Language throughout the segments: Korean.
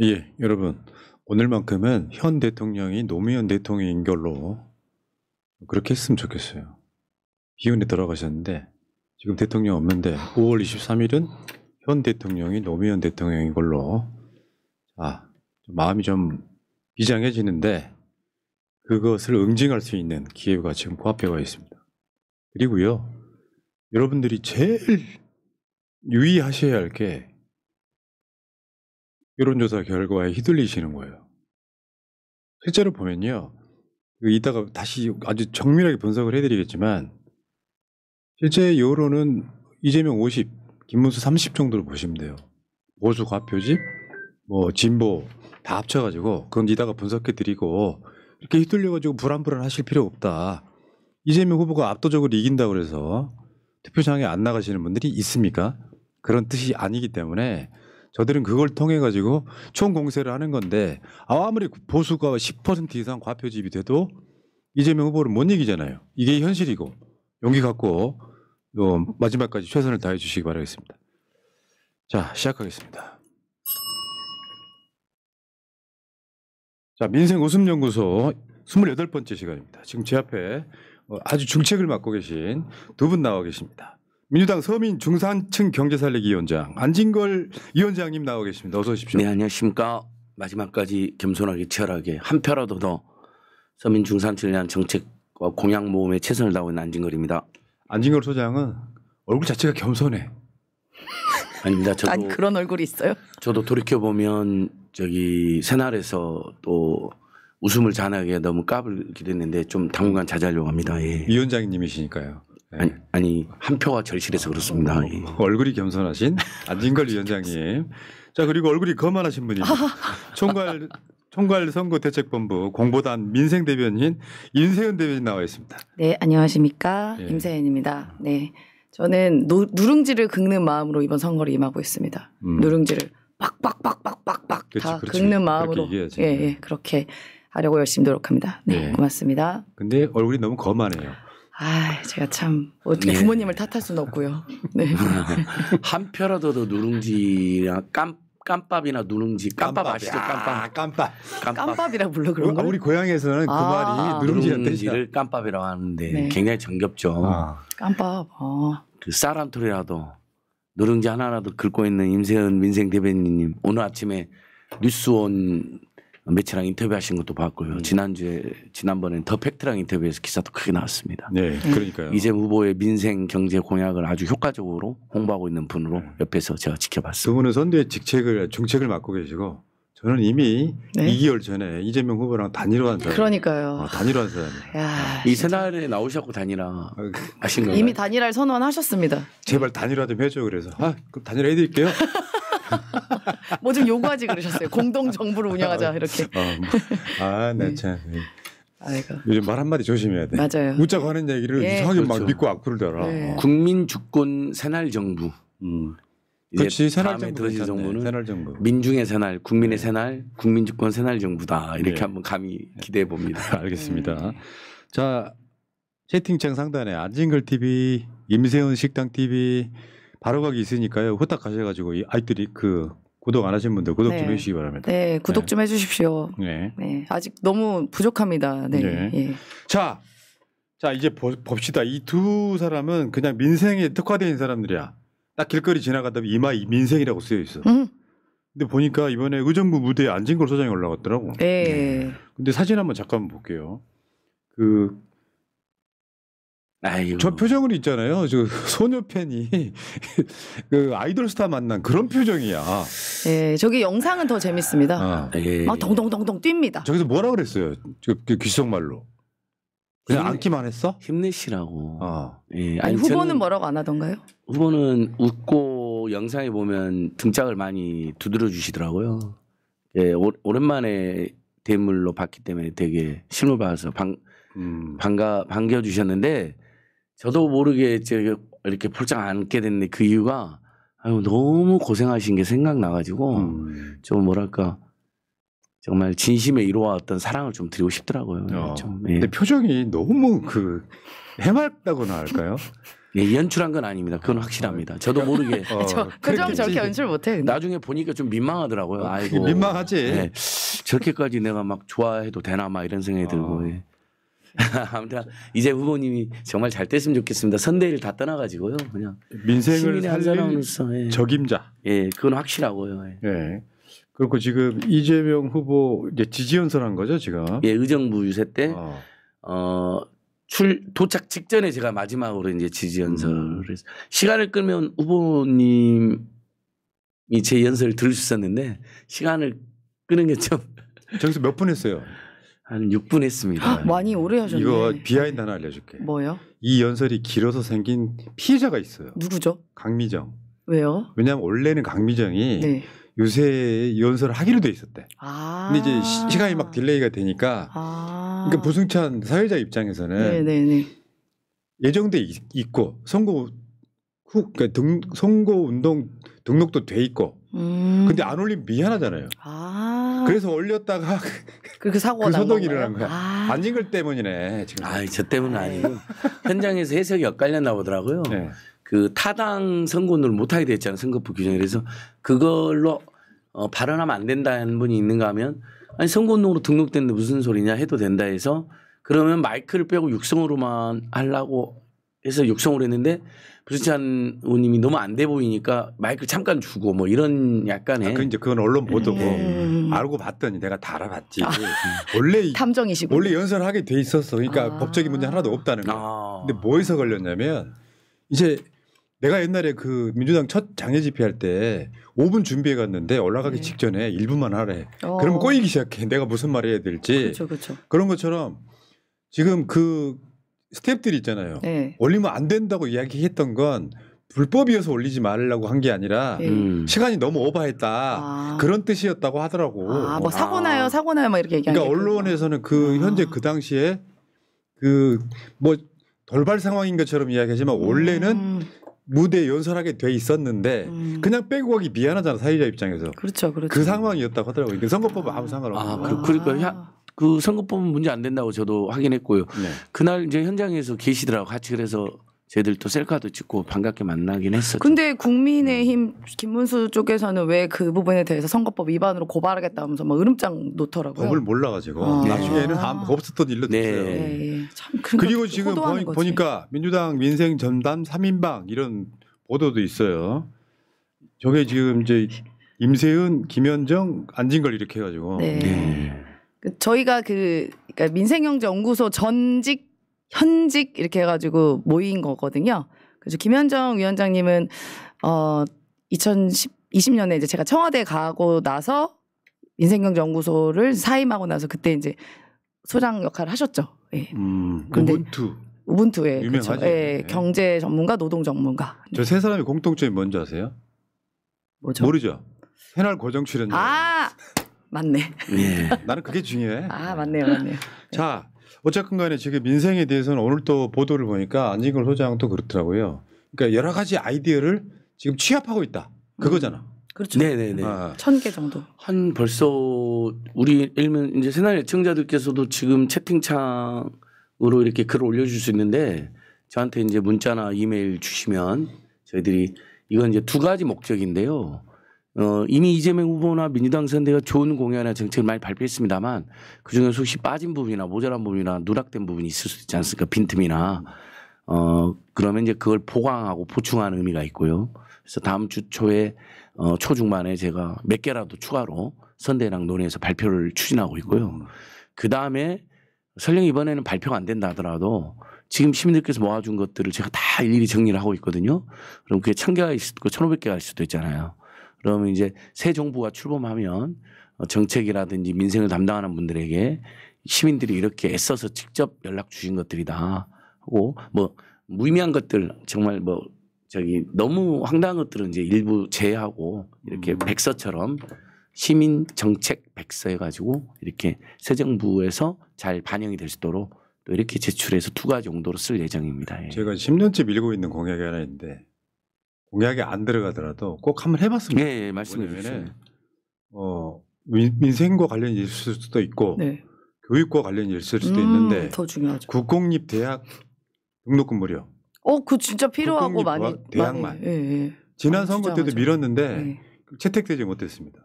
예, 여러분. 오늘만큼은 현 대통령이 노무현 대통령인 걸로 그렇게 했으면 좋겠어요. 비운에 돌아가셨는데 지금 대통령 없는데 5월 23일은 현 대통령이 노무현 대통령인 걸로 마음이 좀 비장해지는데 그것을 응징할 수 있는 기회가 지금 코앞에 와 있습니다. 그리고요, 여러분들이 제일 유의하셔야 할 게 여론조사 결과에 휘둘리시는 거예요. 실제로 보면요, 이따가 다시 아주 정밀하게 분석을 해드리겠지만 실제 여론은 이재명 50, 김문수 30 정도로 보시면 돼요. 보수 과표집, 뭐 진보 다 합쳐가지고 그건 이따가 분석해드리고 이렇게 휘둘려가지고 불안불안하실 필요 없다. 이재명 후보가 압도적으로 이긴다고 그래서 투표장에 안 나가시는 분들이 있습니까? 그런 뜻이 아니기 때문에 저들은 그걸 통해 가지고 총공세를 하는 건데 아무리 보수가 10% 이상 과표집이 돼도 이재명 후보를 못 이기잖아요. 이게 현실이고 용기 갖고 마지막까지 최선을 다해 주시기 바라겠습니다. 자, 시작하겠습니다. 자, 민생 웃음연구소 28번째 시간입니다. 지금 제 앞에 아주 중책을 맡고 계신 두 분 나와 계십니다. 민주당 서민 중산층 경제살리기 위원장 안진걸 위원장님 나와 계십니다. 어서 오십시오. 네, 안녕하십니까. 마지막까지 겸손하게 치열하게 한 표라도 더 서민 중산층을 위한 정책과 공약 모험에 최선을 다하고 있는 안진걸입니다. 안진걸 소장은 얼굴 자체가 겸손해. 아닙니다. 저도 아니 그런 얼굴이 있어요? 저도 돌이켜 보면 저기 새날에서 또 웃음을 잔하게 너무 까불기도 했는데 좀 당분간 자제하려고 합니다. 예. 위원장님이시니까요. 네. 아니 한 표가 절실해서 그렇습니다. 예. 얼굴이 겸손하신 안진걸 위원장님. 자, 그리고 얼굴이 거만하신 분입니다. 총괄 선거대책본부 공보단 민생대변인 임세현 대변인 나와 있습니다. 네, 안녕하십니까. 예. 임세현입니다. 네, 저는 누룽지를 긁는 마음으로 이번 선거를 임하고 있습니다. 누룽지를 빡빡빡빡빡빡 다 긁는 마음으로 예, 그렇게 하려고 열심히 노력합니다. 네, 고맙습니다. 근데 얼굴이 너무 거만해요. 제가 참 어떻게 부모님을 탓할 수는 없고요. 네. 한 표라도 더 누룽지랑 깜밥이나 누룽지. 깜밥 아시죠? 깜밥이라 불러 그런 거. 우리 고향에서는 그 말이 누룽지를 깜밥이라고 하는데 네. 굉장히 정겹죠. 깜밥. 그 쌀 한 톨이라도 누룽지 하나라도 긁고 있는 임세현 민생 대변인님 오늘 아침에 뉴스원 매체랑 인터뷰하신 것도 봤고요. 지난번엔 더 팩트랑 인터뷰에서 기사도 크게 나왔습니다. 네, 그러니까요. 이재명 후보의 민생 경제 공약을 아주 효과적으로 홍보하고 있는 분으로 옆에서 제가 지켜봤습니다. 두 분은 선대의 중책을 맡고 계시고 저는 이미 2개월 전에 이재명 후보랑 단일화한 사람. 그러니까요. 단일화한 사람이에요. 이 새날에 나오셨고 단일화 하신 건가요? 이미 단일화를 선언하셨습니다. 제발 단일화 좀 해줘 그래서 그럼 단일화 해드릴게요. 뭐 좀 요구하지 그러셨어요. 공동 정부를 운영하자 이렇게. 네, 참. 아이고. 요즘 말 한마디 조심해야 돼. 맞아요. 웃자고 하는 얘기를 이상하게 그렇죠. 막 믿고 악플을 달아. 네. 국민 주권 새날 정부. 그렇지, 새날 다음에 정부 들어질 괜찮네. 정부는 새날 정부. 민중의 새날, 국민의 새날, 국민 주권 새날 정부다. 이렇게 네. 한번 감히 기대해 봅니다. 알겠습니다. 자, 채팅창 상단에 안진걸 TV, 임세훈 식당 TV 바로가기 있으니까요. 후딱 가셔가지고 이 아이들이 구독 안 하신 분들 구독 좀 해주시기 바랍니다. 네, 구독 좀 해주십시오. 네. 네, 아직 너무 부족합니다. 네. 네. 예. 자, 이제 봅시다. 이 두 사람은 그냥 민생에 특화된 사람들이야. 딱 길거리 지나가다 이마에 민생이라고 쓰여 있어. 근데 보니까 이번에 의정부 무대에 안진걸 소장이 올라갔더라고. 네. 근데 사진 한번 잠깐 볼게요. 저 표정은 있잖아요. 저 소녀 팬이 그 아이돌 스타 만난 그런 표정이야. 네, 저기 영상은 더 재밌습니다. 예. 막 동동동동 뜁니다. 저기서 뭐라 그랬어요? 그 귀속말로. 그냥 앉기만 했어? 힘내시라고. 예. 아니 후보는 뭐라고 안 하던가요? 후보는 웃고 영상에 보면 등짝을 많이 두드려 주시더라고요. 예, 오랜만에 대물로 봤기 때문에 되게 실물 받아서 반겨주셨는데 저도 모르게 이렇게 폴짝 앉게 됐는데 그 이유가 너무 고생하신 게 생각나가지고 좀 뭐랄까 정말 진심에 이루어 어떤 사랑을 좀 드리고 싶더라고요. 좀, 근데 표정이 너무 해맑다고나 할까요? 네, 연출한 건 아닙니다. 그건 확실합니다. 저도 모르게. 그점 저렇게 연출 못해. 나중에 보니까 좀 민망하더라고요. 아이고. 민망하지. 네, 저렇게까지 내가 막 좋아해도 되나 막 이런 생각이 들고. 예. 아무튼 이제 후보님이 정말 잘 됐으면 좋겠습니다. 선대위를 다 떠나가지고요. 그냥 민생을 한 사람으로서 예. 적임자. 예, 그건 확실하고요. 예. 예. 그리고 지금 이재명 후보 이제 지지연설한 거죠 지금. 예, 의정부 유세 때 도착 직전에 제가 마지막으로 이제 지지 연설을 해서 시간을 끌면 후보님이 제 연설을 들을 수 있었는데 시간을 끄는 게 좀 저기서 몇 분 했어요? 한 6분 했습니다. 많이 오래 하셨네. 이거 비하인드 하나 알려줄게. 뭐요? 이 연설이 길어서 생긴 피해자가 있어요. 누구죠? 강미정. 왜요? 왜냐하면 원래는 강미정이 네. 유세 연설을 하기로 돼 있었대. 아. 근데 이제 시간이 막 딜레이가 되니까 그러니까 부승찬 사회자 입장에서는 네네네. 예정돼 있고 선거 후 그러니까 선거 운동 등록도 돼 있고 근데 안 올리면 미안하잖아요. 그래서 올렸다가 그렇게 사고가 그 난 소동이 건가요? 일어난 거야. 안 읽을 때문이네 지금. 저 때문은 아니고 현장에서 해석이 엇갈렸나 보더라고요. 네. 그 타당 선거운동을 못하게 됐잖아요. 선거법 규정에. 그래서 그걸로 발언하면 안 된다는 분이 있는가 하면 아니 선거운동으로 등록됐는데 무슨 소리냐 해도 된다 해서 그러면 마이크를 빼고 육성으로만 하려고 해서 육성으로 했는데 부승찬 의원님이 너무 안 돼 보이니까 마이크를 잠깐 주고 뭐 이런 약간의 그건 언론 보도고 알고 봤더니 내가 다 알아봤지. 원래 탐정이시고 원래 연설하게 돼 있었어. 그러니까 법적인 문제 하나도 없다는 거야. 근데 뭐에서 걸렸냐면 이제 내가 옛날에 그 민주당 첫 장애 집회할 때 5분 준비해 갔는데 올라가기 직전에 1분만 하래. 그러면 꼬이기 시작해. 내가 무슨 말 해야 될지. 그렇죠. 그런 것처럼 지금 그 스태프들이 있잖아요. 네. 올리면 안 된다고 이야기했던 건 불법이어서 올리지 말라고 한 게 아니라 시간이 너무 오버했다. 그런 뜻이었다고 하더라고. 뭐 사고 나요 막 이렇게 얘기하는 그러니까 언론에서는 그 현재 그 당시에 그 뭐 돌발 상황인 것처럼 이야기하지만 원래는 무대 연설하게 돼 있었는데 그냥 빼고 가기 미안하잖아 사회자 입장에서. 그렇죠. 그 상황이었다고 하더라고요. 그 선거법은 아무 상관없는. 그러니까 그 선거법은 문제 안 된다고 저도 확인했고요. 네. 그날 이제 현장에서 계시더라고 같이. 그래서 저희들 또 셀카도 찍고 반갑게 만나긴 했었죠. 근데 국민의힘 김문수 쪽에서는 왜 그 부분에 대해서 선거법 위반으로 고발하겠다면서 막 으름장 놓더라고요. 법을 몰라가지고 나중에는 없었던 일로 됐어요. 참 그리고 지금 보니까 민주당 민생 전담 3인방 이런 보도도 있어요. 저게 지금 이제 임세은, 김현정, 안진걸 이렇게 해가지고. 저희가 그러니까 민생경제연구소 전직 현직 이렇게 해가지고 모인 거거든요. 그래서 김현정 위원장님은 2020년에 이제 제가 청와대 가고 나서 민생경제연구소를 사임하고 나서 그때 이제 소장 역할을 하셨죠. 예. 우분투에 유명하죠. 그렇죠. 예, 경제 전문가, 노동 전문가. 저 세 사람의 공통점이 뭔지 아세요? 뭐죠? 모르죠. 새날 고정 출연. 맞네. 나는 그게 중요해. 맞네요. 자, 어쨌든 간에 지금 민생에 대해서는 오늘 또 보도를 보니까 안진걸 소장도 그렇더라고요. 그러니까 여러 가지 아이디어를 지금 취합하고 있다. 그거잖아. 그렇죠. 네네네. 1000개 정도. 한 벌써 우리 일면 이제 새날 애청자들께서도 지금 채팅창으로 이렇게 글을 올려줄 수 있는데 저한테 이제 문자나 이메일 주시면 저희들이 이건 이제 두 가지 목적인데요. 이미 이재명 후보나 민주당 선대가 좋은 공약이나 정책을 많이 발표했습니다만 그중에서 혹시 빠진 부분이나 모자란 부분이나 누락된 부분이 있을 수 있지 않습니까? 빈틈이나 그러면 이제 그걸 보강하고 보충하는 의미가 있고요. 그래서 다음 주 초에 초중반에 제가 몇 개라도 추가로 선대랑 논의해서 발표를 추진하고 있고요. 그 다음에 설령 이번에는 발표가 안 된다 하더라도 지금 시민들께서 모아준 것들을 제가 다 일일이 정리를 하고 있거든요. 그럼 그게 1000개가 있을 수도 있고 1500개가 있을 수도 있잖아요. 그러면 이제 새 정부가 출범하면 정책이라든지 민생을 담당하는 분들에게 시민들이 이렇게 애써서 직접 연락 주신 것들이다 하고 뭐 무의미한 것들 정말 뭐 너무 황당한 것들은 이제 일부 제외하고 이렇게 백서처럼 시민 정책 백서 해가지고 이렇게 새 정부에서 잘 반영이 될 수 있도록 또 이렇게 제출해서 두 가지 용도로 쓸 예정입니다. 제가 10년째 밀고 있는 공약이 하나 있는데 공약에 안 들어가더라도 꼭 한번 해봤으면 좋겠어요. 네, 말씀해 주세요. 민생과 관련이 있을 수도 있고 교육과 관련이 있을 수도 있는데 더 중요하죠. 국공립 대학 등록금 무료. 그 진짜 필요하고 많이 대학만. 예, 예. 지난 선거 때도 밀었는데 예. 채택되지 못했습니다.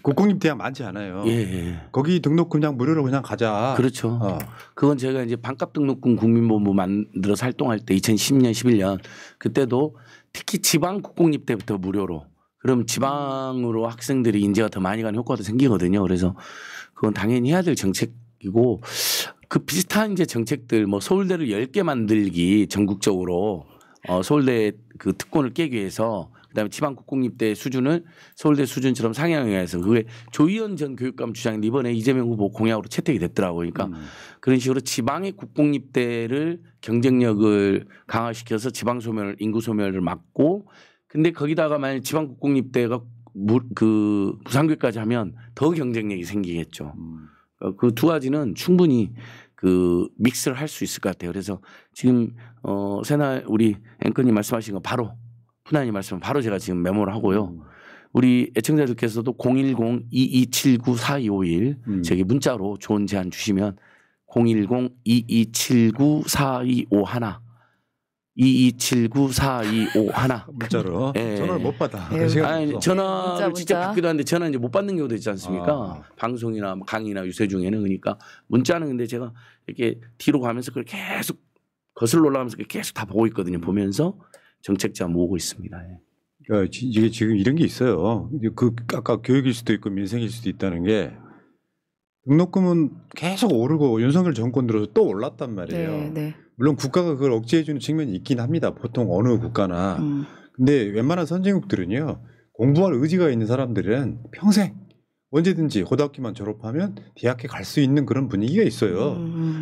국공립 대학 많지 않아요. 예. 거기 등록 그냥 무료로 그냥 가자. 그렇죠. 그건 제가 이제 반값 등록금 국민본부 만들어서 활동할 때 2010년, 11년 그때도 특히 지방 국공립 때부터 무료로. 그럼 지방으로 학생들이 인재가 더 많이 가는 효과도 생기거든요. 그래서 그건 당연히 해야 될 정책이고 그 비슷한 이제 정책들 뭐 서울대를 10개 만들기 전국적으로 서울대 그 특권을 깨기 위해서 그다음에 지방 국공립대 수준을 서울대 수준처럼 상향해서 그게 조희연 전 교육감 주장인데 이번에 이재명 후보 공약으로 채택이 됐더라고요. 그러니까 그런 식으로 지방의 국공립대를 경쟁력을 강화시켜서 지방 소멸, 인구 소멸을 막고 근데 거기다가 만약 지방 국공립대가 그 무상교육까지 하면 더 경쟁력이 생기겠죠. 그 두 가지는 충분히 그 믹스를 할 수 있을 것 같아요. 그래서 지금 우리 앵커님 말씀하신 거 바로 푸나님 말씀 바로 제가 지금 메모를 하고요. 우리 애청자들께서도 010-2279-4251 저기 문자로 좋은 제안 주시면 010-2279-4251 2279-4251 문자로 네. 전화를 못 받아. 아니, 전화를 문자. 직접 받기도 하는데 전화 이제 못 받는 경우도 있지 않습니까? 방송이나 강의나 유세 중에는 그러니까 문자는 근데 제가 이렇게 뒤로 가면서 그걸 계속 거슬러 올라가면서 계속 다 보고 있거든요. 보면서 정책자 모으고 있습니다. 그러니까 이게 지금 이런 게 있어요. 그 아까 교육일 수도 있고 민생일 수도 있다는 게 등록금은 계속 오르고 윤석열 정권 들어서 또 올랐단 말이에요. 네. 물론 국가가 그걸 억제해주는 측면이 있긴 합니다. 보통 어느 국가나. 근데 웬만한 선진국들은요. 공부할 의지가 있는 사람들은 평생 언제든지 고등학교만 졸업하면 대학에 갈 수 있는 그런 분위기가 있어요.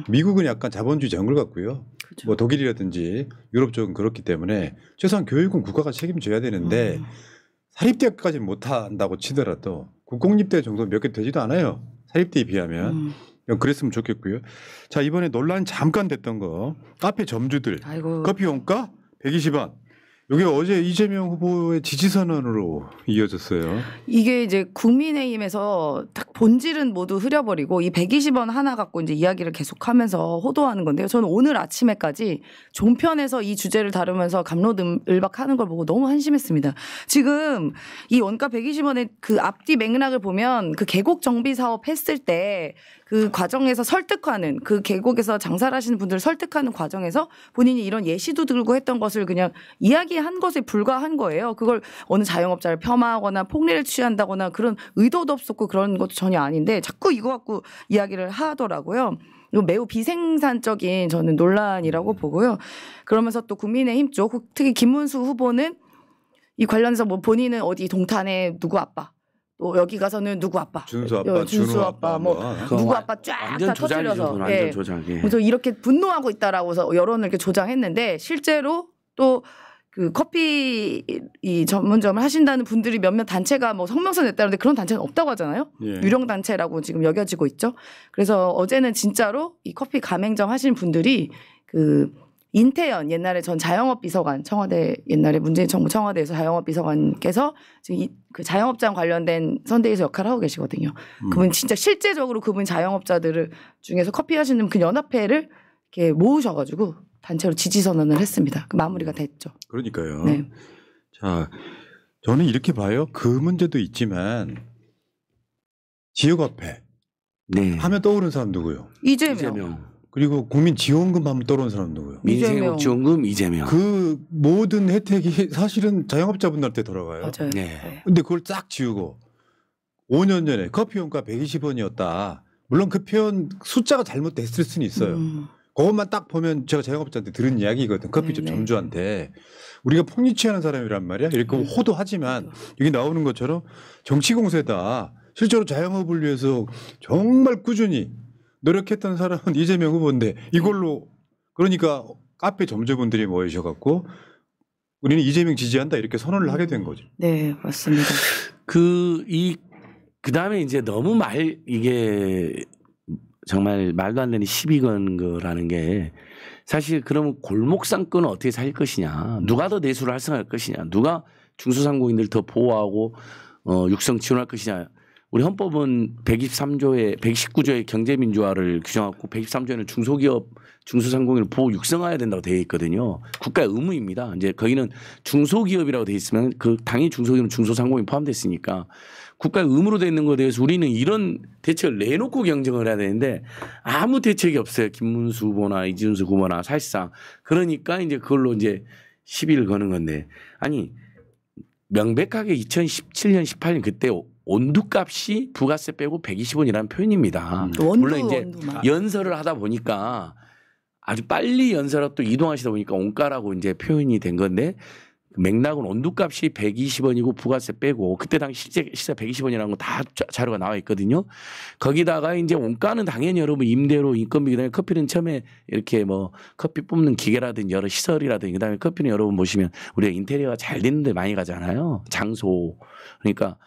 미국은 약간 자본주의 정글 같고요. 그렇죠. 뭐 독일이라든지 유럽 쪽은 그렇기 때문에 최소한 교육은 국가가 책임져야 되는데 사립대학까지는 못한다고 치더라도 국공립대 정도 몇 개 되지도 않아요. 사립대에 비하면. 그랬으면 좋겠고요. 자, 이번에 논란 잠깐 됐던 거 카페 점주들 커피 원가 120원. 이게 어제 이재명 후보의 지지선언으로 이어졌어요. 이게 이제 국민의힘에서 딱 본질은 모두 흐려버리고 이 120원 하나 갖고 이제 이야기를 계속하면서 호도하는 건데요. 저는 오늘 아침에까지 종편에서 이 주제를 다루면서 갑론을박하는 걸 보고 너무 한심했습니다. 지금 이 원가 120원의 그 앞뒤 맥락을 보면 그 계곡 정비 사업 했을 때 그 과정에서 설득하는 그 계곡에서 장사를 하시는 분들을 설득하는 과정에서 본인이 이런 예시도 들고 했던 것을 그냥 이야기한 것에 불과한 거예요. 그걸 어느 자영업자를 폄하하거나 폭리를 취한다거나 그런 의도도 없었고 그런 것도 전혀 아닌데 자꾸 이거 갖고 이야기를 하더라고요. 이거 매우 비생산적인 저는 논란이라고 보고요. 그러면서 또 국민의힘 쪽 특히 김문수 후보는 이 관련해서 뭐 본인은 어디 동탄에 누구 아빠 또 여기 가서는 누구 아빠, 준수 아빠, 준수 아빠, 뭐 누구 아빠 쫙 다 터뜨려서 완전 조작이. 그래서 이렇게 분노하고 있다라고 해서 여론을 이렇게 조장했는데 실제로 또 그 커피 이 전문점을 하신다는 분들이 몇몇 단체가 뭐 성명서 냈다는데 그런 단체는 없다고 하잖아요. 유령 단체라고 지금 여겨지고 있죠. 그래서 어제는 진짜로 이 커피 가맹점 하시는 분들이 그 인태연 옛날에 전 자영업 비서관 청와대 옛날에 문재인 정부 청와대에서 자영업 비서관께서 지금 그 자영업장 관련된 선대위에서 역할을 하고 계시거든요. 그분 진짜 실제적으로 그분 자영업자들을 중에서 커피 하시는 그 연합회를 이렇게 모으셔가지고 단체로 지지 선언을 했습니다. 그 마무리가 됐죠. 그러니까요. 네. 자, 저는 이렇게 봐요. 그 문제도 있지만 지역화폐 하면 떠오르는 사람 누구요? 이재명. 그리고 국민지원금 하면 떠오르는 사람 누구요? 민생지원금 이재명. 그 모든 혜택이 사실은 자영업자분들한테 돌아가요. 맞아요. 네. 근데 그걸 싹 지우고 5년 전에 커피 원가 120원이었다. 물론 그 표현 숫자가 잘못됐을 수는 있어요. 그것만 딱 보면 제가 자영업자한테 들은 이야기거든. 커피숍 점주한테. 우리가 폭리 취하는 사람이란 말이야. 이렇게 호도하지만 여기 나오는 것처럼 정치공세다. 실제로 자영업을 위해서 정말 꾸준히 노력했던 사람은 이재명 후보인데 이걸로 그러니까 카페 점주분들이 모이셔갖고 우리는 이재명 지지한다 이렇게 선언을 하게 된 거죠. 네, 맞습니다. 그 다음에 이제 너무 이게 정말 말도 안 되는 시비 건 거라는 게 사실 그러면 골목 상권은 어떻게 살릴 것이냐. 누가 더 내수를 활성화할 것이냐. 누가 중소상공인들 더 보호하고 육성 지원할 것이냐. 우리 헌법은 119조의 경제민주화를 규정하고 113조에는 중소기업 중소상공인을 보호 육성해야 된다고 되어 있거든요. 국가의 의무입니다. 이제 거기는 중소기업이라고 되어 있으면 그 당연히 중소기업은 중소상공인 포함됐으니까 국가의 의무로 되어 있는 것에 대해서 우리는 이런 대책을 내놓고 경쟁을 해야 되는데 아무 대책이 없어요. 김문수 후보나 이준석 후보나 사실상. 그러니까 이제 그걸로 이제 시비를 거는 건데 아니 명백하게 2017년 18년 그때 온두값이 부가세 빼고 120원이라는 표현입니다. 물론 이제 연설을 하다 보니까 아주 빨리 연설하고 또 이동하시다 보니까 온가라고 이제 표현이 된 건데 맥락은 온두값이 120원이고 부가세 빼고 그때 당시 시세 120원이라는 거 다 자료가 나와 있거든요. 거기다가 이제 원가는 당연히 여러분 임대료 인건비 그다음에 커피는 처음에 이렇게 뭐 커피 뽑는 기계라든지 여러 시설이라든지 그다음에 커피는 여러분 보시면 우리가 인테리어가 잘 됐는데 많이 가잖아요. 장소. 그러니까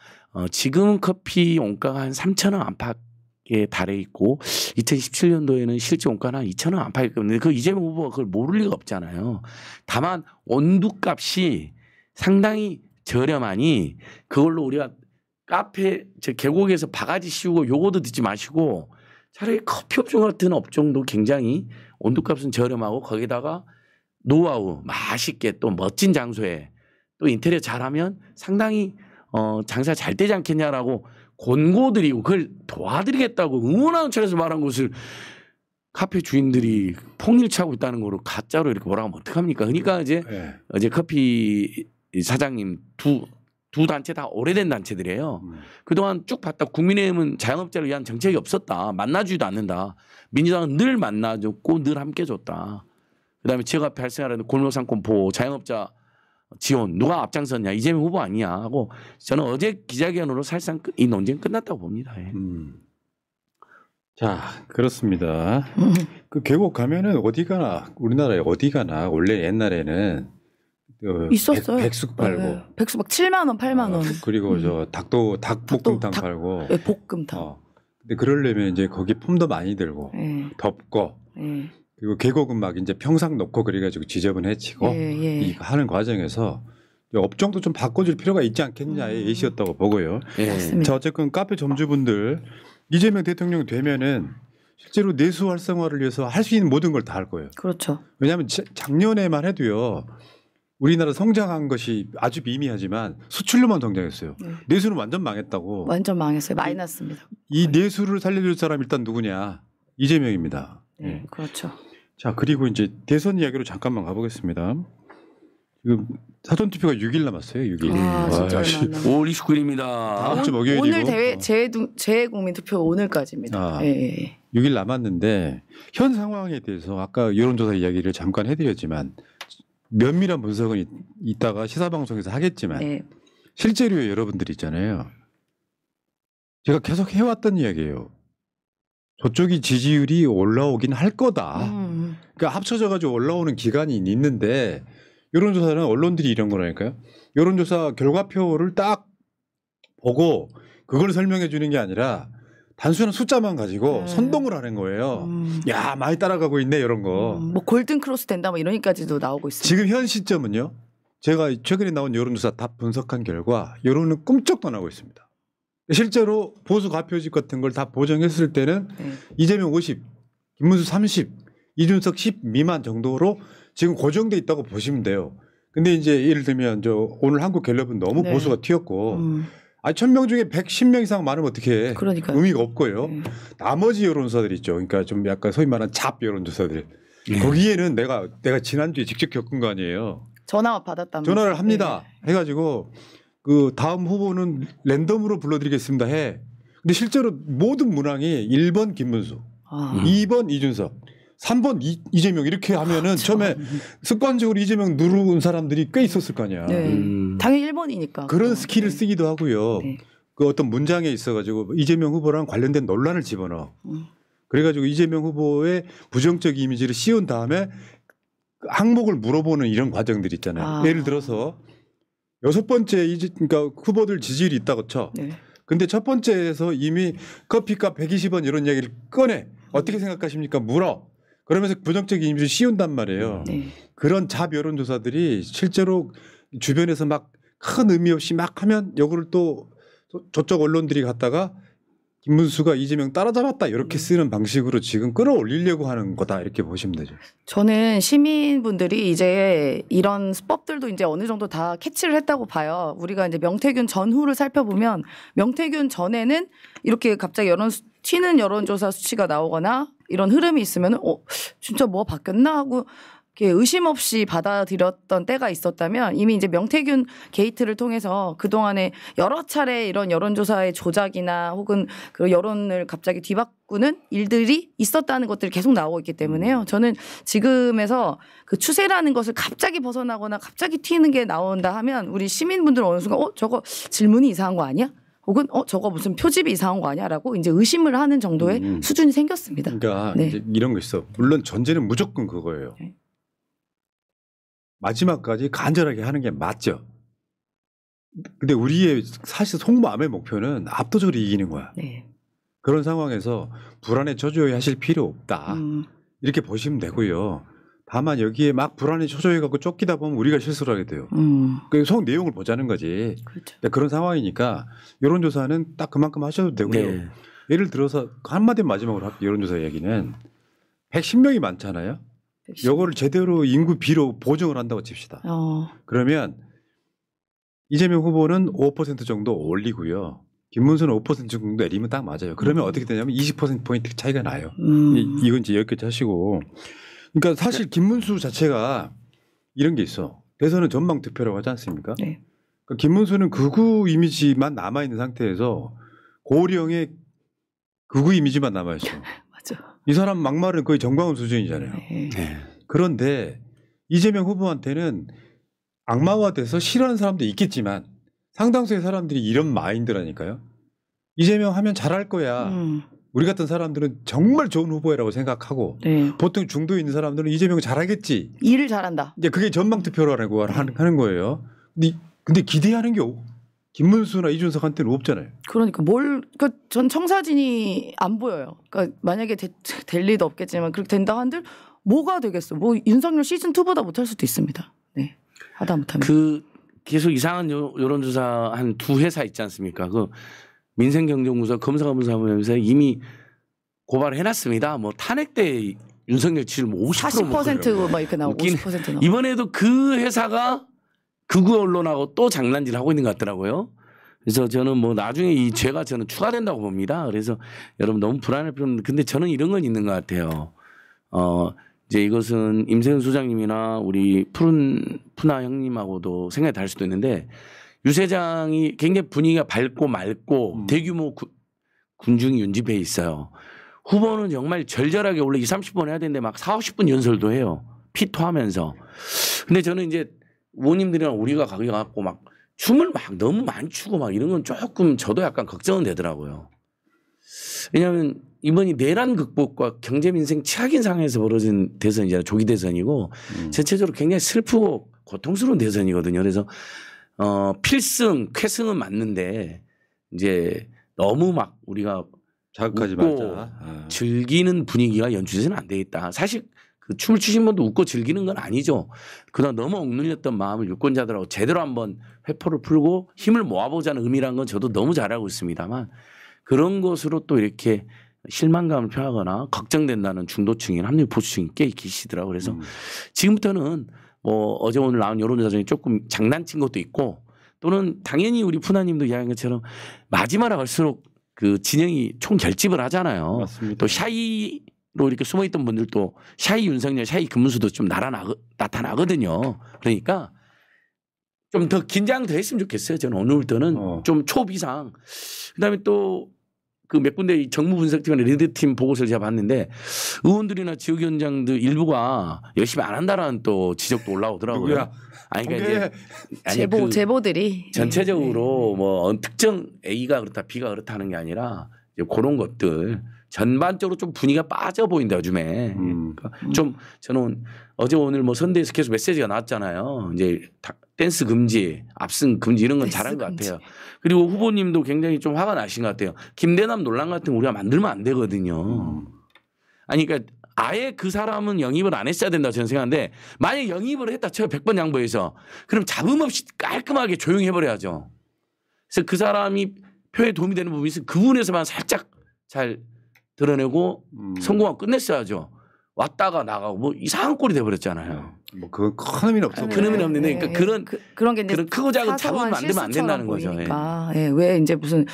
지금은 커피 원가가 한 3,000원 안팎에 달해 있고 2017년도에는 실제 원가는 한 2,000원 안팎이었는데 그 이재명 후보가 그걸 모를 리가 없잖아요. 다만 온두값이 상당히 저렴하니 그걸로 우리가 카페 계곡에서 바가지 씌우고 요거도 듣지 마시고 차라리 커피 업종 같은 업종도 굉장히 온두값은 저렴하고 거기다가 노하우 맛있게 또 멋진 장소에 또 인테리어 잘하면 상당히 장사 잘 되지 않겠냐라고 권고드리고 그걸 도와드리겠다고 응원하는 차원에서 말한 것을 카페 주인들이 폭일치하고 있다는 거로 가짜로 이렇게 뭐라고 하면 어떡합니까? 그러니까 이제 어제 커피 사장님 두 단체 다 오래된 단체들이에요. 그동안 쭉 봤다. 국민의힘은 자영업자를 위한 정책이 없었다. 만나주지도 않는다. 민주당은 늘 만나줬고 늘 함께 줬다. 그다음에 지역 앞에 발생하는 골목상권 보호, 자영업자 지원 누가 앞장섰냐 이재명 후보 아니냐 하고 저는 어제 기자회견으로 사실상 이 논쟁 끝났다고 봅니다. 예. 자 그렇습니다. 그 계곡 가면은 어디 가나 우리나라에 어디 가나 원래 옛날에는 있었어요. 백숙 팔고 네. 백숙 막 7만 원, 8만 원. 그리고 저 닭볶음탕 팔고. 네, 볶음탕. 근데 그러려면 이제 거기 품도 많이 들고 덥고 그리고 계곡은 막 이제 평상 놓고 그래가지고 지저분해지고 이거 하는 과정에서 업종도 좀 바꿔줄 필요가 있지 않겠냐의 예시였다고 보고요. 자 어쨌건 카페 점주분들 이재명 대통령 되면은 실제로 내수 활성화를 위해서 할 수 있는 모든 걸 다 할 거예요. 그렇죠. 왜냐하면 작년에만 해도요. 우리나라 성장한 것이 아주 미미하지만 수출로만 성장했어요. 내수는 완전 망했다고. 완전 망했어요. 마이너스입니다. 이 내수를 살려줄 사람 일단 누구냐? 이재명입니다. 네, 그렇죠. 자 그리고 이제 대선 이야기로 잠깐만 가보겠습니다. 지금 사전 투표가 6일 남았어요. 6일. 아, 진짜 얼마 안 5월 29일입니다. 다음 주 목요일이고. 오늘 재국민 투표 오늘까지입니다. 6일 남았는데 현 상황에 대해서 아까 여론조사 이야기를 잠깐 해드렸지만 면밀한 분석은 이따가 시사방송에서 하겠지만 실제로 여러분들 있잖아요. 제가 계속 해왔던 이야기예요. 저쪽이 지지율이 올라오긴 할 거다. 그러니까 합쳐져가지고 올라오는 기간이 있는데 여론조사는 언론들이 이런 거라니까요. 여론조사 결과표를 딱 보고 그걸 설명해 주는 게 아니라 단순한 숫자만 가지고 선동을 하는 거예요. 야 많이 따라가고 있네 이런 거. 뭐 골든 크로스 된다 뭐 이러니까지도 나오고 있습니다. 지금 현 시점은요. 제가 최근에 나온 여론조사 다 분석한 결과 여론은 꿈쩍도 안 하고 있습니다. 실제로 보수 가표직 같은 걸 다 보정했을 때는 이재명 50, 김문수 30, 이준석 10 미만 정도로 지금 고정돼 있다고 보시면 돼요. 근데 이제 예를 들면 오늘 한국갤럽은 너무 보수가 튀었고 1,000명 중에 110명 이상 많으면 어떻게 해? 그러니까요. 의미가 없고요. 나머지 여론조사들 있죠. 그러니까 좀 약간 소위 말하는 잡 여론조사들. 거기에는 내가 지난주에 직접 겪은 거 아니에요. 전화 받았다면서. 전화를 합니다. 해가지고 그 다음 후보는 랜덤으로 불러드리겠습니다 해. 근데 실제로 모든 문항이 1번 김문수, 2번 이준석, 3번 이재명 이렇게 하면은 처음에 습관적으로 이재명 누른 사람들이 꽤 있었을 거 아니야. 당연히 1번이니까. 그런 스킬을 쓰기도 하고요. 그 어떤 문장에 있어가지고 이재명 후보랑 관련된 논란을 집어넣어. 그래가지고 이재명 후보의 부정적 이미지를 씌운 다음에 항목을 물어보는 이런 과정들이 있잖아요. 예를 들어서 6번째 그러니까 후보들 지지율이 있다고 쳐. 근데 첫 번째에서 이미 커피값 120원 이런 얘기를 꺼내. 어떻게 생각하십니까? 물어. 그러면서 부정적 이미지를 씌운단 말이에요. 그런 잡 여론조사들이 실제로 주변에서 막 큰 의미 없이 막 하면 요거를 또 저쪽 언론들이 갖다가 김문수가 이재명 따라잡았다 이렇게 쓰는 방식으로 지금 끌어올리려고 하는 거다 이렇게 보시면 되죠. 저는 시민분들이 이제 이런 수법들도 이제 어느 정도 다 캐치를 했다고 봐요. 우리가 이제 명태균 전후를 살펴보면 명태균 전에는 이렇게 갑자기 튀는 여론조사 수치가 나오거나 이런 흐름이 있으면 진짜 뭐가 바뀌었나 하고 이렇게 의심 없이 받아들였던 때가 있었다면 이미 이제 명태균 게이트를 통해서 그동안에 여러 차례 이런 여론조사의 조작이나 혹은 그 여론을 갑자기 뒤바꾸는 일들이 있었다는 것들이 계속 나오고 있기 때문에요. 저는 지금에서 그 추세라는 것을 갑자기 벗어나거나 갑자기 튀는 게 나온다 하면 우리 시민분들은 어느 순간 저거 질문이 이상한 거 아니야? 혹은 저거 무슨 표집이 이상한 거 아니야라고 이제 의심을 하는 정도의 수준이 생겼습니다. 그러니까 네. 이제 이런 거 있어. 물론 전제는 무조건 그거예요. 네. 마지막까지 간절하게 하는 게 맞죠. 근데 우리의 사실 속마음의 목표는 압도적으로 이기는 거야. 네. 그런 상황에서 불안에 초조해하실 필요 없다. 이렇게 보시면 되고요. 다만 여기에 막 불안에 초조해갖고 쫓기다 보면 우리가 실수를 하게 돼요. 그 속 내용을 보자는 거지. 그렇죠. 그런 상황이니까 여론조사는 딱 그만큼 하셔도 되고요. 네. 예를 들어서 한마디 마지막으로 할게요. 여론조사 이야기는 110명이 많잖아요. 요거를 제대로 인구 비로 보정을 한다고 칩시다. 그러면 이재명 후보는 5% 정도 올리고요. 김문수는 5% 정도 내리면 딱 맞아요. 그러면 어떻게 되냐면 20%포인트 차이가 나요. 이건 이제 여기까지 하시고. 그러니까 사실 김문수 자체가 이런 게 있어. 대선은 전망 투표라고 하지 않습니까? 네. 그러니까 김문수는 극우 이미지만 남아있는 상태에서 고령의 극우 이미지만 남아있어. 맞아. 이 사람 막말은 거의 정광훈 수준이잖아요. 네. 네. 그런데 이재명 후보한테는 악마화돼서 싫어하는 사람도 있겠지만 상당수의 사람들이 이런 마인드라니까요. 이재명 하면 잘할 거야. 우리 같은 사람들은 정말 좋은 후보라고 생각하고 네. 보통 중도에 있는 사람들은 이재명 잘하겠지. 일을 잘한다. 이제 그게 전망 투표라고 하는 거예요. 근데 기대하는 게 김문수나 이준석한테는 없잖아요. 그러니까 전 청사진이 안 보여요. 그러니까 만약에 될 리도 없겠지만 그렇게 된다 한들 뭐가 되겠어? 뭐 윤석열 시즌 2보다 못할 수도 있습니다. 네, 하다 못하면. 계속 이상한 여론조사 한 두 회사 있지 않습니까? 그 민생경제연구소 검사하면서 이미 고발을 해놨습니다. 뭐 탄핵 때 윤석열 지지율 50% 40% 막 이렇게 나오고 50% 나오고. 이번에도 그 회사가 극우 언론하고 또 장난질 하고 있는 것 같더라고요. 그래서 저는 뭐 나중에 이 죄가 저는 추가된다고 봅니다. 그래서 여러분 너무 불안할 필요 없는데 근데 저는 이런 건 있는 것 같아요. 이제 이것은 임세훈 소장님이나 우리 푸나 형님하고도 생각이 다를 수도 있는데 유 세장이 굉장히 분위기가 밝고 맑고 대규모 군중이 윤집해 있어요. 후보는 정말 절절하게 원래 20-30분 해야 되는데 막 40-50분 연설도 해요. 피토하면서. 근데 저는 이제 의원님들이랑 우리가 가게 갖고 막 춤을 막 너무 많이 추고 막 이런 건 조금 저도 약간 걱정은 되더라고요. 왜냐하면 이번이 내란 극복과 경제민생 최악인 상황에서 벌어진 대선이잖아요. 조기 대선이고 전체적으로 굉장히 슬프고 고통스러운 대선이거든요. 그래서 필승, 쾌승은 맞는데 이제 너무 막 우리가 자극하지 웃고 말자. 즐기는 분위기가 연출돼서는 안 되겠다. 사실 그 춤을 추신 분도 웃고 즐기는 건 아니죠. 그동안 너무 억눌렸던 마음을 유권자들하고 제대로 한번 회포를 풀고 힘을 모아보자는 의미란 건 저도 너무 잘 알고 있습니다만 그런 것으로 또 이렇게 실망감을 표하거나 걱정된다는 중도층이나 합리적 보수층이 꽤 계시더라고요. 그래서 지금부터는 뭐 어제 오늘 나온 여론조사 중에 조금 장난친 것도 있고 또는 당연히 우리 푸나님도 이야기한 것처럼 마지막에 갈수록 그 진영이 총 결집을 하잖아요. 맞습니다. 또 샤이로 이렇게 숨어있던 분들도 샤이 윤석열, 샤이 김문수도 좀 나타나거든요. 그러니까 좀 더 긴장 더 했으면 좋겠어요. 저는 오늘부터는 좀 초비상. 그다음에 또 그 몇 군데 정무 분석팀이나 리더팀 보고서를 제가 봤는데 의원들이나 지역위원장들 일부가 열심히 안 한다라는 또 지적도 올라오더라고요. 누구야? 아니 그러니까 이제 제보들이 전체적으로 뭐 특정 A가 그렇다 B가 그렇다는 게 아니라 이제 그런 것들 전반적으로 좀 분위기가 빠져 보인다 요즘에. 그러니까 좀 저는 어제 오늘 뭐 선대에서 계속 메시지가 나왔잖아요. 이제 댄스 금지, 압승 금지 이런 건 잘한 것 같아요. 그리고 후보님도 굉장히 좀 화가 나신 것 같아요. 김대남 논란 같은 거 우리가 만들면 안 되거든요. 아니 그러니까 아예 그 사람은 영입을 안 했어야 된다고 저는 생각하는데 만약에 영입을 했다 쳐요. 100번 양보해서. 그럼 잡음 없이 깔끔하게 조용히 해버려야죠. 그래서 그 사람이 표에 도움이 되는 부분이 있으면 그 부분에서만 살짝 잘 드러내고 성공하고 끝냈어야죠. 왔다가 나가고 뭐 이상한 꼴이 돼버렸잖아요. 뭐 그건 큰 의미는 없어. 큰 의미는 없는데 그러니까 그런 게 이제 그런 크고 작은 잡음을 만들면 안 된다는 거죠. 예. 왜 이제 무슨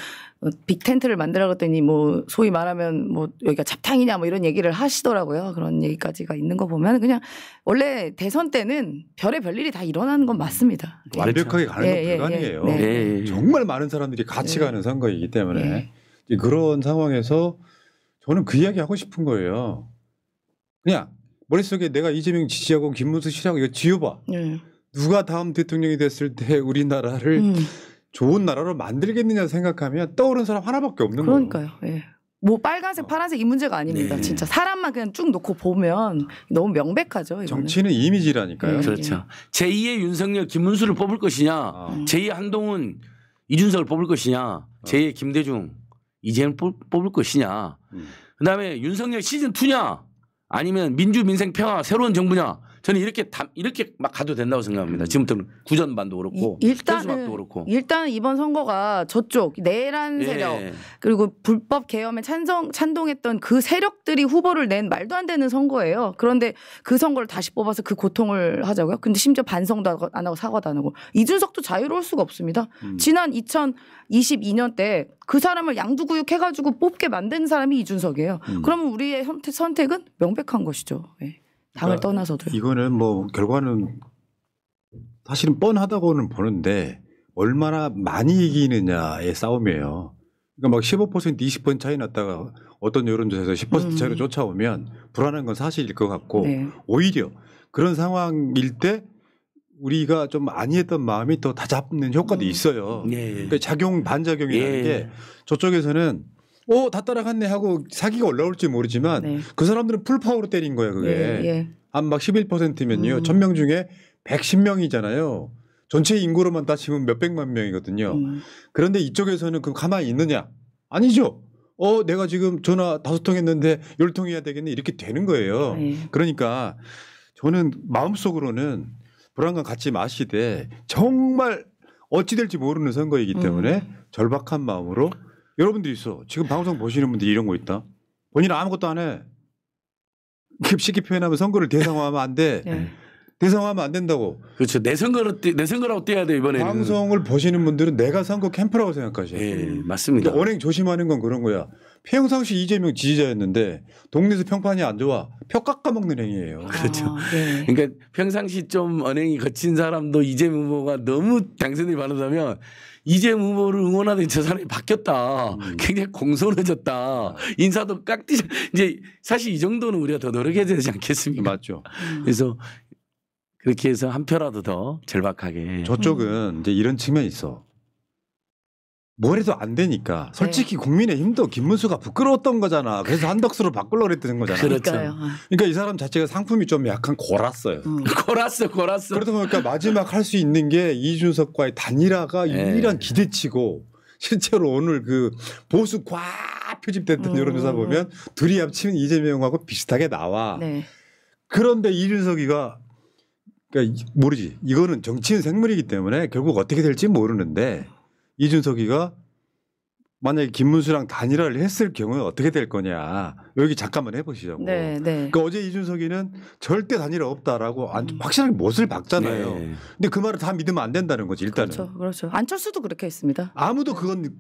빅 텐트를 만들어 갔더니 뭐 소위 말하면 뭐 여기가 잡탕이냐 뭐 이런 얘기를 하시더라고요. 그런 얘기까지가 있는 거 보면 그냥 원래 대선 때는 별의별 일이 다 일어나는 건 맞습니다. 완벽하게 가는 건 불가능해요. 네. 정말 많은 사람들이 같이 가는 선거이기 때문에 그런 상황에서 저는 그 이야기 하고 싶은 거예요. 그냥 머릿속에 내가 이재명 지지하고 김문수 싫어하고 이거 지워봐. 누가 다음 대통령이 됐을 때 우리나라를 좋은 나라로 만들겠느냐 생각하면 떠오르는 사람 하나밖에 없는 거예요. 그러니까요. 예. 뭐 빨간색, 파란색 이 문제가 아닙니다. 네. 진짜 사람만 그냥 쭉 놓고 보면 너무 명백하죠. 이거는. 정치는 이미지라니까요. 그렇죠. 제2의 윤석열, 김문수를 뽑을 것이냐, 제2의 한동훈, 이준석을 뽑을 것이냐, 제2의 김대중, 이재명 뽑을 것이냐. 그다음에 윤석열 시즌 2냐, 아니면 민주, 민생, 평화 새로운 정부냐. 저는 이렇게 막 가도 된다고 생각합니다. 지금부터는 구전반도 그렇고 현수막도 그렇고. 일단 이번 선거가 저쪽 내란 세력 그리고 불법 계엄에 찬동했던 그 세력들이 후보를 낸 말도 안 되는 선거예요. 그런데 그 선거를 다시 뽑아서 그 고통을 하자고요. 근데 심지어 반성도 안 하고 사과도 안 하고 이준석도 자유로울 수가 없습니다. 지난 2022년 때 그 사람을 양두구육 해가지고 뽑게 만든 사람이 이준석이에요. 그러면 우리의 선택은 명백한 것이죠. 네. 당을 떠나서도요. 이거는 뭐 결과는 사실은 뻔하다고는 보는데 얼마나 많이 이기느냐의 싸움이에요. 그러니까 막 15% 20% 차이 났다가 어떤 여론조사에서 10% 차이로 쫓아오면 불안한 건 사실일 것 같고 오히려 그런 상황일 때 우리가 좀 많이 했던 마음이 더 다잡는 효과도 있어요. 그러니까 작용 반작용이라는 게 저쪽에서는 다 따라갔네 하고 사기가 올라올지 모르지만 그 사람들은 풀파워로 때린 거예요. 그게 한 막 11%면요. 1000명 중에 110명이잖아요. 전체 인구로만 따지면 몇백만 명이거든요. 그런데 이쪽에서는 그 가만히 있느냐? 아니죠. 내가 지금 전화 5통 했는데 10통 해야 되겠네 이렇게 되는 거예요. 그러니까 저는 마음속으로는 불안감 갖지 마시되 정말 어찌 될지 모르는 선거이기 때문에 절박한 마음으로 여러분들이 있어. 지금 방송 보시는 분들이 이런 거 있다. 본인은 아무것도 안 해. 쉽게 표현하면 선거를 대상화하면 안 돼. 대상화하면 안 된다고. 그렇죠. 내 선거라고 떼야 돼 이번에는. 방송을 보시는 분들은 내가 선거 캠프라고 생각하셔요. 맞습니다. 언행 조심하는 건 그런 거야. 평상시 이재명 지지자였는데 동네에서 평판이 안 좋아. 표 깎아먹는 행위예요. 그렇죠. 그러니까 평상시 좀 언행이 거친 사람도 이재명 후보가 너무 당선이 많으면 이재명 후보를 응원하더니 저 사람이 바뀌었다. 굉장히 공손해졌다. 인사도 깎듯이 이제 사실 이 정도는 우리가 더 노력해야 되지 않겠습니까? 맞죠. 그래서 그렇게 해서 한 표라도 더 절박하게. 저쪽은 이제 이런 측면이 있어. 뭘 해도 안 되니까 솔직히 국민의힘도 김문수가 부끄러웠던 거잖아. 그래서 한덕수로 바꾸려고 그랬던 거잖아. 그렇죠. 그러니까 이 사람 자체가 상품이 좀 약간 골았어요. 골았어. 그러다 보니까 마지막 할 수 있는 게 이준석과의 단일화가 유일한 기대치고 실제로 오늘 그 보수 과 표집됐던 여론조사 보면 둘이 합치면 이재명하고 비슷하게 나와. 그런데 이준석이가 그러니까 모르지. 이거는 정치인 생물이기 때문에 결국 어떻게 될지 모르는데 이준석이가 만약에 김문수랑 단일화를 했을 경우에 어떻게 될 거냐. 여기 잠깐만 해보시자고. 그러니까 어제 이준석이는 절대 단일화 없다라고 확실하게 못을 박잖아요. 근데 그 말을 다 믿으면 안 된다는 거지 일단은. 그렇죠. 안철수도 그렇게 했습니다. 아무도 그건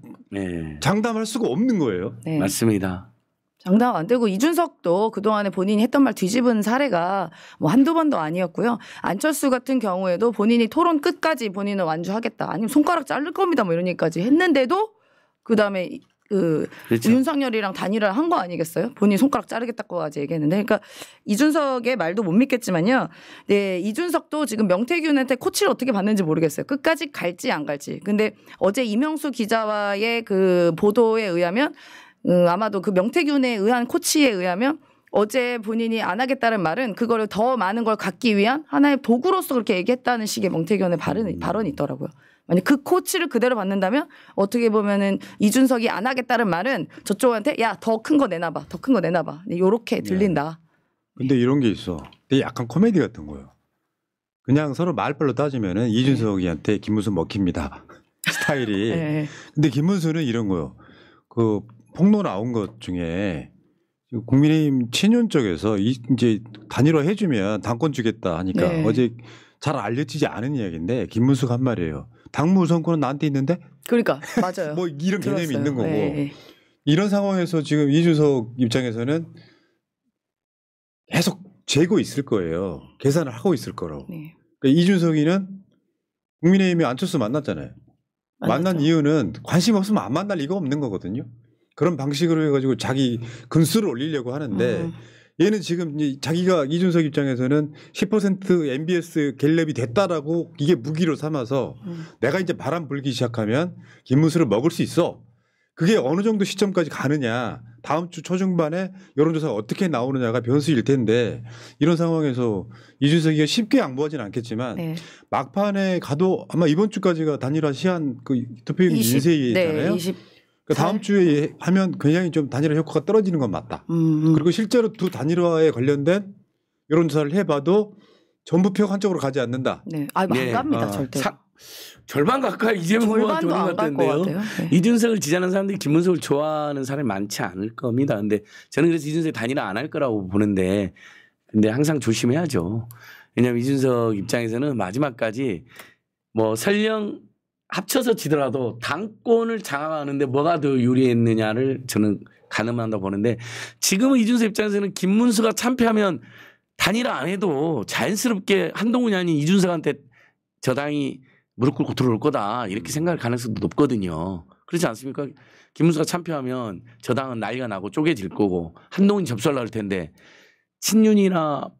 장담할 수가 없는 거예요. 맞습니다. 장담 안 되고 이준석도 그동안에 본인이 했던 말 뒤집은 사례가 뭐 한두 번도 아니었고요. 안철수 같은 경우에도 본인이 토론 끝까지 본인은 완주하겠다. 아니면 손가락 자를 겁니다. 뭐 이런 얘기까지 했는데도 그다음에 그렇죠. 윤석열이랑 단일화를 한 거 아니겠어요? 본인이 손가락 자르겠다고까지 얘기했는데. 그러니까 이준석의 말도 못 믿겠지만요. 이준석도 지금 명태균한테 코치를 어떻게 받는지 모르겠어요. 끝까지 갈지 안 갈지. 근데 어제 이명수 기자와의 그 보도에 의하면 아마도 그 명태균에 의한 코치에 의하면 어제 본인이 안 하겠다는 말은 그거를 더 많은 걸 갖기 위한 하나의 도구로서 그렇게 얘기했다는 식의 명태균의 발언이 있더라고요. 만약 그 코치를 그대로 받는다면 어떻게 보면은 이준석이 안 하겠다는 말은 저쪽한테 야, 더 큰 거 내놔봐. 더 큰 거 내놔봐. 요렇게 들린다. 근데 이런 게 있어. 되게 약간 코미디 같은 거예요. 그냥 서로 말빨로 따지면은 이준석이한테 김문수 먹힙니다. 스타일이. 근데 김문수는 이런 거요. 그 폭로 나온 것 중에 국민의힘 친윤 쪽에서 이제 단일화 해주면 당권 주겠다 하니까 네. 어제 잘 알려지지 않은 이야기인데 김문수가 한 말이에요. 당무 우선권은 나한테 있는데 그러니까 맞아요. 뭐 이런 개념이 들었어요. 있는 거고 네. 이런 상황에서 지금 이준석 입장에서는 계속 재고 있을 거예요. 계산을 하고 있을 거라고. 네. 그러니까 이준석이는 국민의힘이 안철수 만났잖아요. 만난 만났죠. 이유는 관심 없으면 안 만날 리가 없는 거거든요. 그런 방식으로 해가지고 자기 근수를 올리려고 하는데 얘는 지금 자기가 이준석 입장에서는 10% MBS 갤럽이 됐다라고 이게 무기로 삼아서 내가 이제 바람 불기 시작하면 김문수를 먹을 수 있어. 그게 어느 정도 시점까지 가느냐. 다음 주 초중반에 여론조사가 어떻게 나오느냐가 변수일 텐데 이런 상황에서 이준석이가 쉽게 양보하지는 않겠지만 네. 막판에 가도 아마 이번 주까지가 단일화 시한 그 투표용지 인쇄잖아요. 네, 그러니까 다음 주에 하면 굉장히 좀 단일화 효과가 떨어지는 건 맞다. 그리고 실제로 두 단일화에 관련된 여론조사를 해봐도 전부표 한쪽으로 가지 않는다. 네. 안 갑니다 절대. 절반 가까이 이재명 후보한테 절반도 오는 안 것 갈 것 같은데요. 같아요. 네. 이준석을 지지하는 사람들이 김문석을 좋아하는 사람이 많지 않을 겁니다. 근데 저는 그래서 이준석이 단일화 안 할 거라고 보는데 근데 항상 조심해야죠. 왜냐하면 이준석 입장에서는 마지막까지 뭐 설령 합쳐서 지더라도 당권을 장악하는데 뭐가 더 유리했느냐를 저는 가늠한다고 보는데 지금은 이준석 입장에서는 김문수가 참패하면 단일화 안 해도 자연스럽게 한동훈이 아닌 이준석한테 저 당이 무릎 꿇고 들어올 거다 이렇게 생각할 가능성도 높거든요. 그렇지 않습니까? 김문수가 참패하면 저 당은 난리가 나고 쪼개질 거고 한동훈이 접수하려고 할 텐데 친윤이나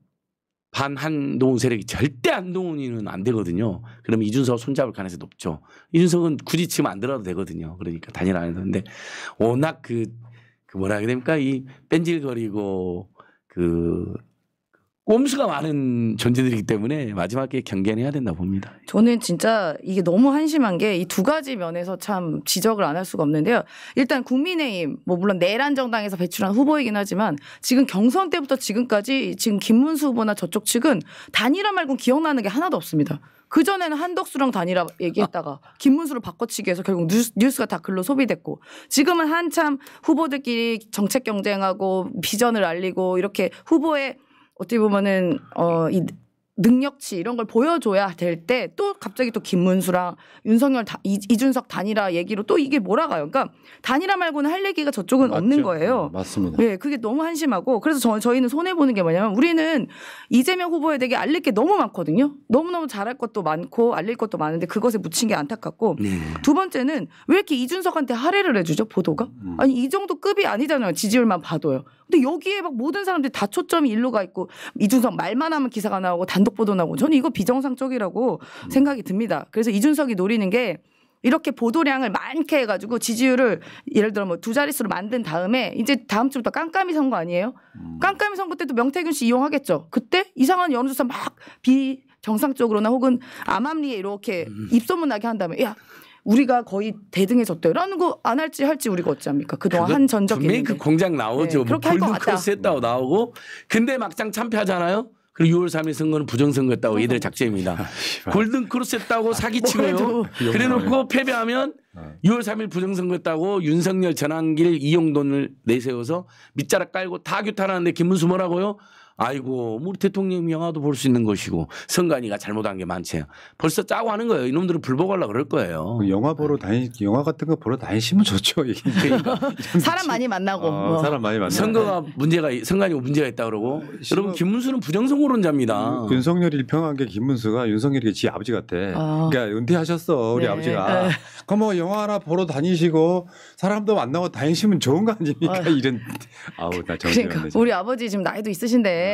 반한동훈 세력이 절대 한동훈이는 안 되거든요. 그러면 이준석 손잡을 가능성이 높죠. 이준석은 굳이 지금 안 들어도 되거든요. 그러니까 단일화 안 해도 되는데 워낙 그 뭐라 해야 됩니까? 이 뺀질거리고 그 꼼수가 많은 존재들이기 때문에 마지막에 경계는 해야 된다고 봅니다. 저는 진짜 이게 너무 한심한 게 이 두 가지 면에서 참 지적을 안 할 수가 없는데요. 일단 국민의힘 뭐 물론 내란 정당에서 배출한 후보이긴 하지만 지금 경선 때부터 지금까지 지금 김문수 후보나 저쪽 측은 단일화 말고는 기억나는 게 하나도 없습니다. 그전에는 한덕수랑 단일화 얘기했다가 김문수를 바꿔치기 해서 결국 뉴스가 다 글로 소비됐고 지금은 한참 후보들끼리 정책 경쟁하고 비전을 알리고 이렇게 후보의 어떻게 보면은 이 능력치 이런 걸 보여줘야 될 때 또 갑자기 또 김문수랑 윤석열 이준석 단일화 얘기로 또 이게 몰아가요. 그러니까 단일화 말고는 할 얘기가 저쪽은 맞죠. 없는 거예요. 맞습니다. 네, 그게 너무 한심하고 그래서 저희는 손해 보는 게 뭐냐면 우리는 이재명 후보에 대해 알릴 게 너무 많거든요. 너무너무 잘할 것도 많고 알릴 것도 많은데 그것에 묻힌 게 안타깝고 두 번째는 왜 이렇게 이준석한테 할애를 해주죠 보도가? 아니 이 정도 급이 아니잖아요. 지지율만 봐도요. 근데 여기에 막 모든 사람들이 다 초점이 일로 가 있고 이준석 말만 하면 기사가 나오고 단독 보도 나오고 저는 이거 비정상적이라고 생각이 듭니다. 그래서 이준석이 노리는 게 이렇게 보도량을 많게 해가지고 지지율을 예를 들어 뭐 두 자릿수로 만든 다음에 이제 다음 주부터 깜깜이 선거 아니에요? 깜깜이 선거 때도 명태균 씨 이용하겠죠. 그때 이상한 여론조사 막 비정상적으로나 혹은 암암리에 이렇게 입소문 나게 한다면 야 우리가 거의 대등해졌대라는 거 안 할지 우리가 어찌합니까? 그동안 한 전적이 분명히 있는데. 그 공작 나오죠. 네, 뭐 그렇게 할 것 골든 같다. 크로스 했다고 나오고 근데 막상 참패하잖아요. 그리고 6월 3일 선거는 부정선거였다고 얘들의 작전입니다. 골든 크로스 했다고 사기치고요. 그래놓고 패배하면 6월 3일 부정선거였다고 윤석열 전환길 이용돈을 내세워서 밑자락 깔고 다 규탄하는데 김문수 뭐라고요? 아이고 우리 대통령 영화도 볼 수 있는 것이고 선관위가 잘못한 게 많지. 벌써 짜고 하는 거예요. 이놈들은 불복하려고 그럴 거예요. 영화 같은 거 보러 다니시면 좋죠. 이게. 사람 많이 만나고 사람 많이 만나고. 선관위가 문제가 있다 그러고 여러분 김문수는 부정선거론자입니다. 윤석열이 일평한 게 김문수가 윤석열이 지 아버지 같아. 그러니까 은퇴하셨어 우리 네. 아버지가. 그럼 뭐 영화 하나 보러 다니시고 사람도 만나고 다니시면 좋은 거 아닙니까? 이런. 아우 나 정신 그러니까 우리 아버지 지금 나이도 있으신데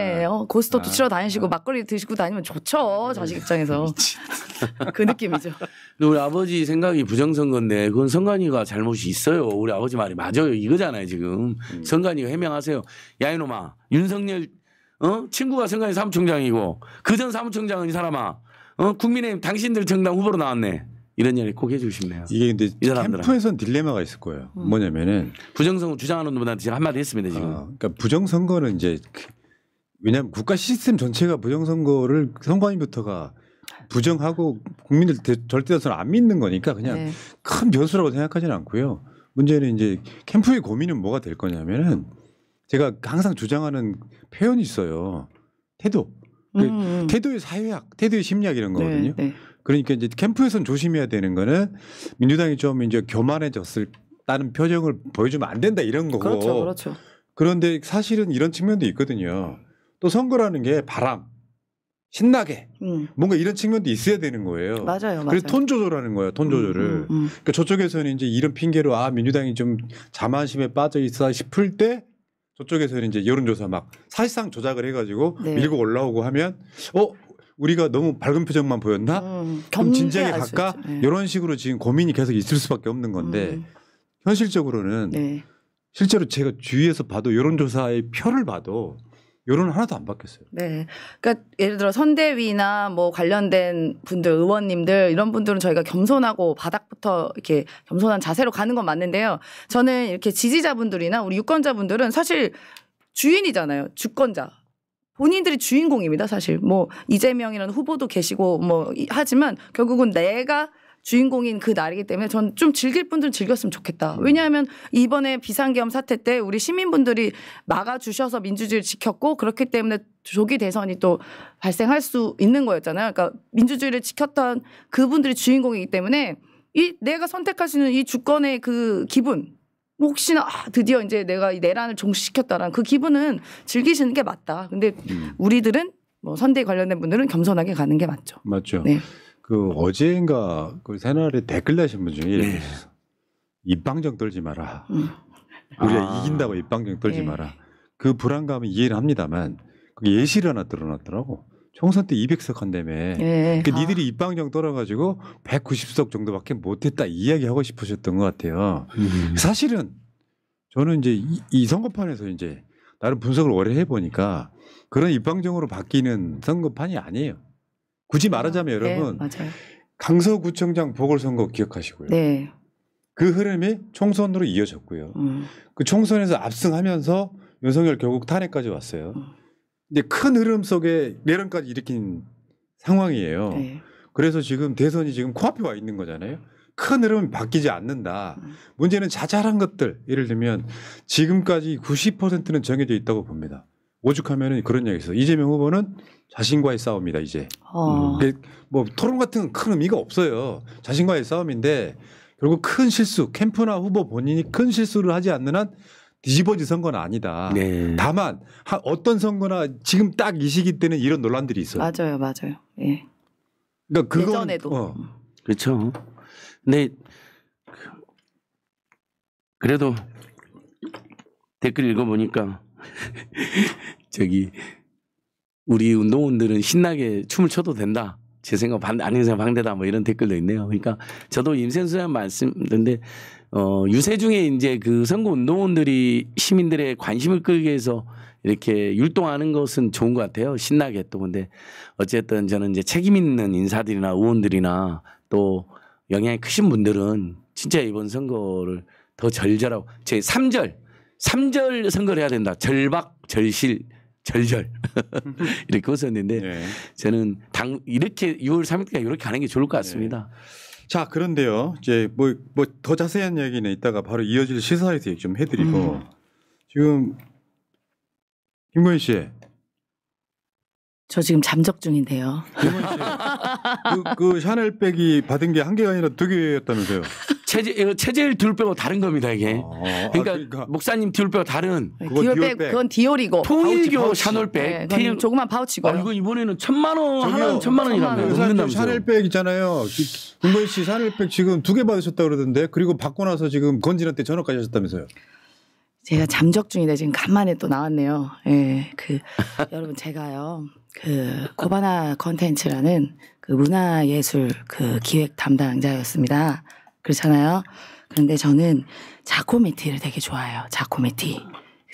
고스톱도 치러 다니시고 막걸리 드시고 다니면 좋죠. 자식 입장에서. 그 느낌이죠. 근데 우리 아버지 생각이 부정선거인데 그건 선관위가 잘못이 있어요. 우리 아버지 말이 맞아요. 이거잖아요 지금. 선관위가 해명하세요. 야 이놈아 윤석열 친구가 선관위 사무총장이고 그전 사무총장은 이 사람아 국민의힘 당신들 정당 후보로 나왔네. 이런 얘기 꼭 해주고 싶네요. 이게 근데 캠프에선 딜레마가 있을 거예요. 뭐냐면은 부정선거 주장하는 분들한테 제가 한마디 했습니다 지금. 그러니까 부정선거는 이제 왜냐하면 국가 시스템 전체가 부정선거를 선관위부터가 부정하고 국민들 절대 다수는 안 믿는 거니까 그냥 큰 변수라고 생각하지는 않고요. 문제는 이제 캠프의 고민은 뭐가 될 거냐면은 제가 항상 주장하는 표현이 있어요. 태도. 태도의 사회학, 태도의 심리학 이런 거거든요. 네, 네. 그러니까 이제 캠프에서는 조심해야 되는 거는 민주당이 좀 이제 교만해졌다는 표정을 보여주면 안 된다 이런 거고. 그렇죠, 그렇죠. 그런데 사실은 이런 측면도 있거든요. 또 선거라는 게 바람, 신나게 뭔가 이런 측면도 있어야 되는 거예요. 맞아요, 맞아요. 그래서 톤 조절하는 거예요, 톤 조절을. 그러니까 저쪽에서는 이제 이런 핑계로 민주당이 좀 자만심에 빠져 있어 싶을 때 저쪽에서는 이제 여론조사 막 사실상 조작을 해가지고 네. 밀고 올라오고 하면 우리가 너무 밝은 표정만 보였나? 좀 진지하게 갈까? 네. 이런 식으로 지금 고민이 계속 있을 수밖에 없는 건데 현실적으로는 네. 실제로 제가 주위에서 봐도 여론조사의 표를 봐도 여론은 하나도 안 바뀌었어요. 네. 그러니까 예를 들어 선대위나 뭐 관련된 분들, 의원님들 이런 분들은 저희가 겸손하고 바닥부터 이렇게 겸손한 자세로 가는 건 맞는데요. 저는 이렇게 지지자분들이나 우리 유권자분들은 사실 주인이잖아요. 주권자. 본인들이 주인공입니다. 사실 뭐 이재명이라는 후보도 계시고 뭐 하지만 결국은 내가 주인공인 그 날이기 때문에 전 좀 즐길 분들은 즐겼으면 좋겠다. 왜냐하면 이번에 비상계엄 사태 때 우리 시민분들이 막아주셔서 민주주의를 지켰고 그렇기 때문에 조기 대선이 또 발생할 수 있는 거였잖아요. 그러니까 민주주의를 지켰던 그분들이 주인공이기 때문에 내가 선택할 수 있는 이 주권의 그 기분 혹시나 드디어 이제 내가 이 내란을 종식시켰다라는 그 기분은 즐기시는 게 맞다. 근데 우리들은 뭐 선대에 관련된 분들은 겸손하게 가는 게 맞죠. 맞죠. 네. 그 어제인가 그 새날에 댓글 다신 분 중에 이렇게 있었어. 입방정 떨지 마라. 우리가 이긴다고 입방정 떨지 마라. 그 불안감은 이해를 합니다만 그게 예시를 하나 드러났더라고. 총선 때 200석 한다며. 니들이 입방정 떨어가지고 190석 정도밖에 못했다 이야기하고 싶으셨던 것 같아요. 사실은 저는 이제 이 선거판에서 이제 나름 분석을 오래 해보니까 그런 입방정으로 바뀌는 선거판이 아니에요. 굳이 말하자면 여러분 맞아요. 강서구청장 보궐선거 기억하시고요. 네. 그 흐름이 총선으로 이어졌고요. 그 총선에서 압승하면서 윤석열 결국 탄핵까지 왔어요. 근데 큰 흐름 속에 내란까지 일으킨 상황이에요. 네. 그래서 지금 대선이 지금 코앞에 와 있는 거잖아요. 큰 흐름은 바뀌지 않는다. 문제는 자잘한 것들 예를 들면 지금까지 90%는 정해져 있다고 봅니다. 오죽하면은 그런 얘기 있어요. 이재명 후보는 자신과의 싸움이다 이제. 뭐 토론 같은 건 큰 의미가 없어요. 자신과의 싸움인데 결국 큰 실수 캠프나 후보 본인이 큰 실수를 하지 않는 한 뒤집어진 선거는 아니다. 네. 다만 어떤 선거나 지금 딱 이 시기 때는 이런 논란들이 있어요. 맞아요, 맞아요. 예. 그러니까 그건 예전에도. 그렇죠. 근데 그래도 댓글 읽어보니까 우리 운동원들은 신나게 춤을 춰도 된다. 제 생각 아닌 생각 반대다. 뭐 이런 댓글도 있네요. 그러니까 저도 임세현 소장 말씀드렸는데 유세 중에 이제 그 선거 운동원들이 시민들의 관심을 끌기 위해서 이렇게 율동하는 것은 좋은 것 같아요. 신나게 또. 근데 어쨌든 저는 이제 책임 있는 인사들이나 의원들이나 또 영향이 크신 분들은 진짜 이번 선거를 더 절절하고 제 3절 선거를 해야 된다. 절박, 절실, 절절 이렇게 웃었는데 네. 저는 이렇게 6월 3일까지 이렇게 가는 게 좋을 것 같습니다. 네. 자 그런데요. 이제 뭐 더 자세한 얘기는 이따가 바로 이어질 시사에서 얘기 좀 해드리고 지금 김건희 씨. 저 지금 잠적 중인데요. 김건희 씨. 그 샤넬백이 받은 게 한 개가 아니라 2개였다면서요. 체질 둘 빼고 다른 겁니다 이게. 그러니까 목사님 둘 빼고 다른. 디올백 그건 디올이고. 통일교 샤넬백. 네, 조그만 파우치고. 이거 이번에는 1,000만 원 하나는 1,000만 원이라며. 샤넬백 있잖아요. 김건희 씨 샤넬백 지금 2개 받으셨다 그러던데 그리고 받고 나서 지금 건진한테 전화까지 하셨다면서요. 제가 잠적 중인데 지금 간만에 또 나왔네요. 예, 여러분 제가요. 코바나 컨텐츠라는 그 문화예술 그 기획 담당자였습니다. 그렇잖아요. 그런데 저는 자코메티를 되게 좋아해요. 자코메티.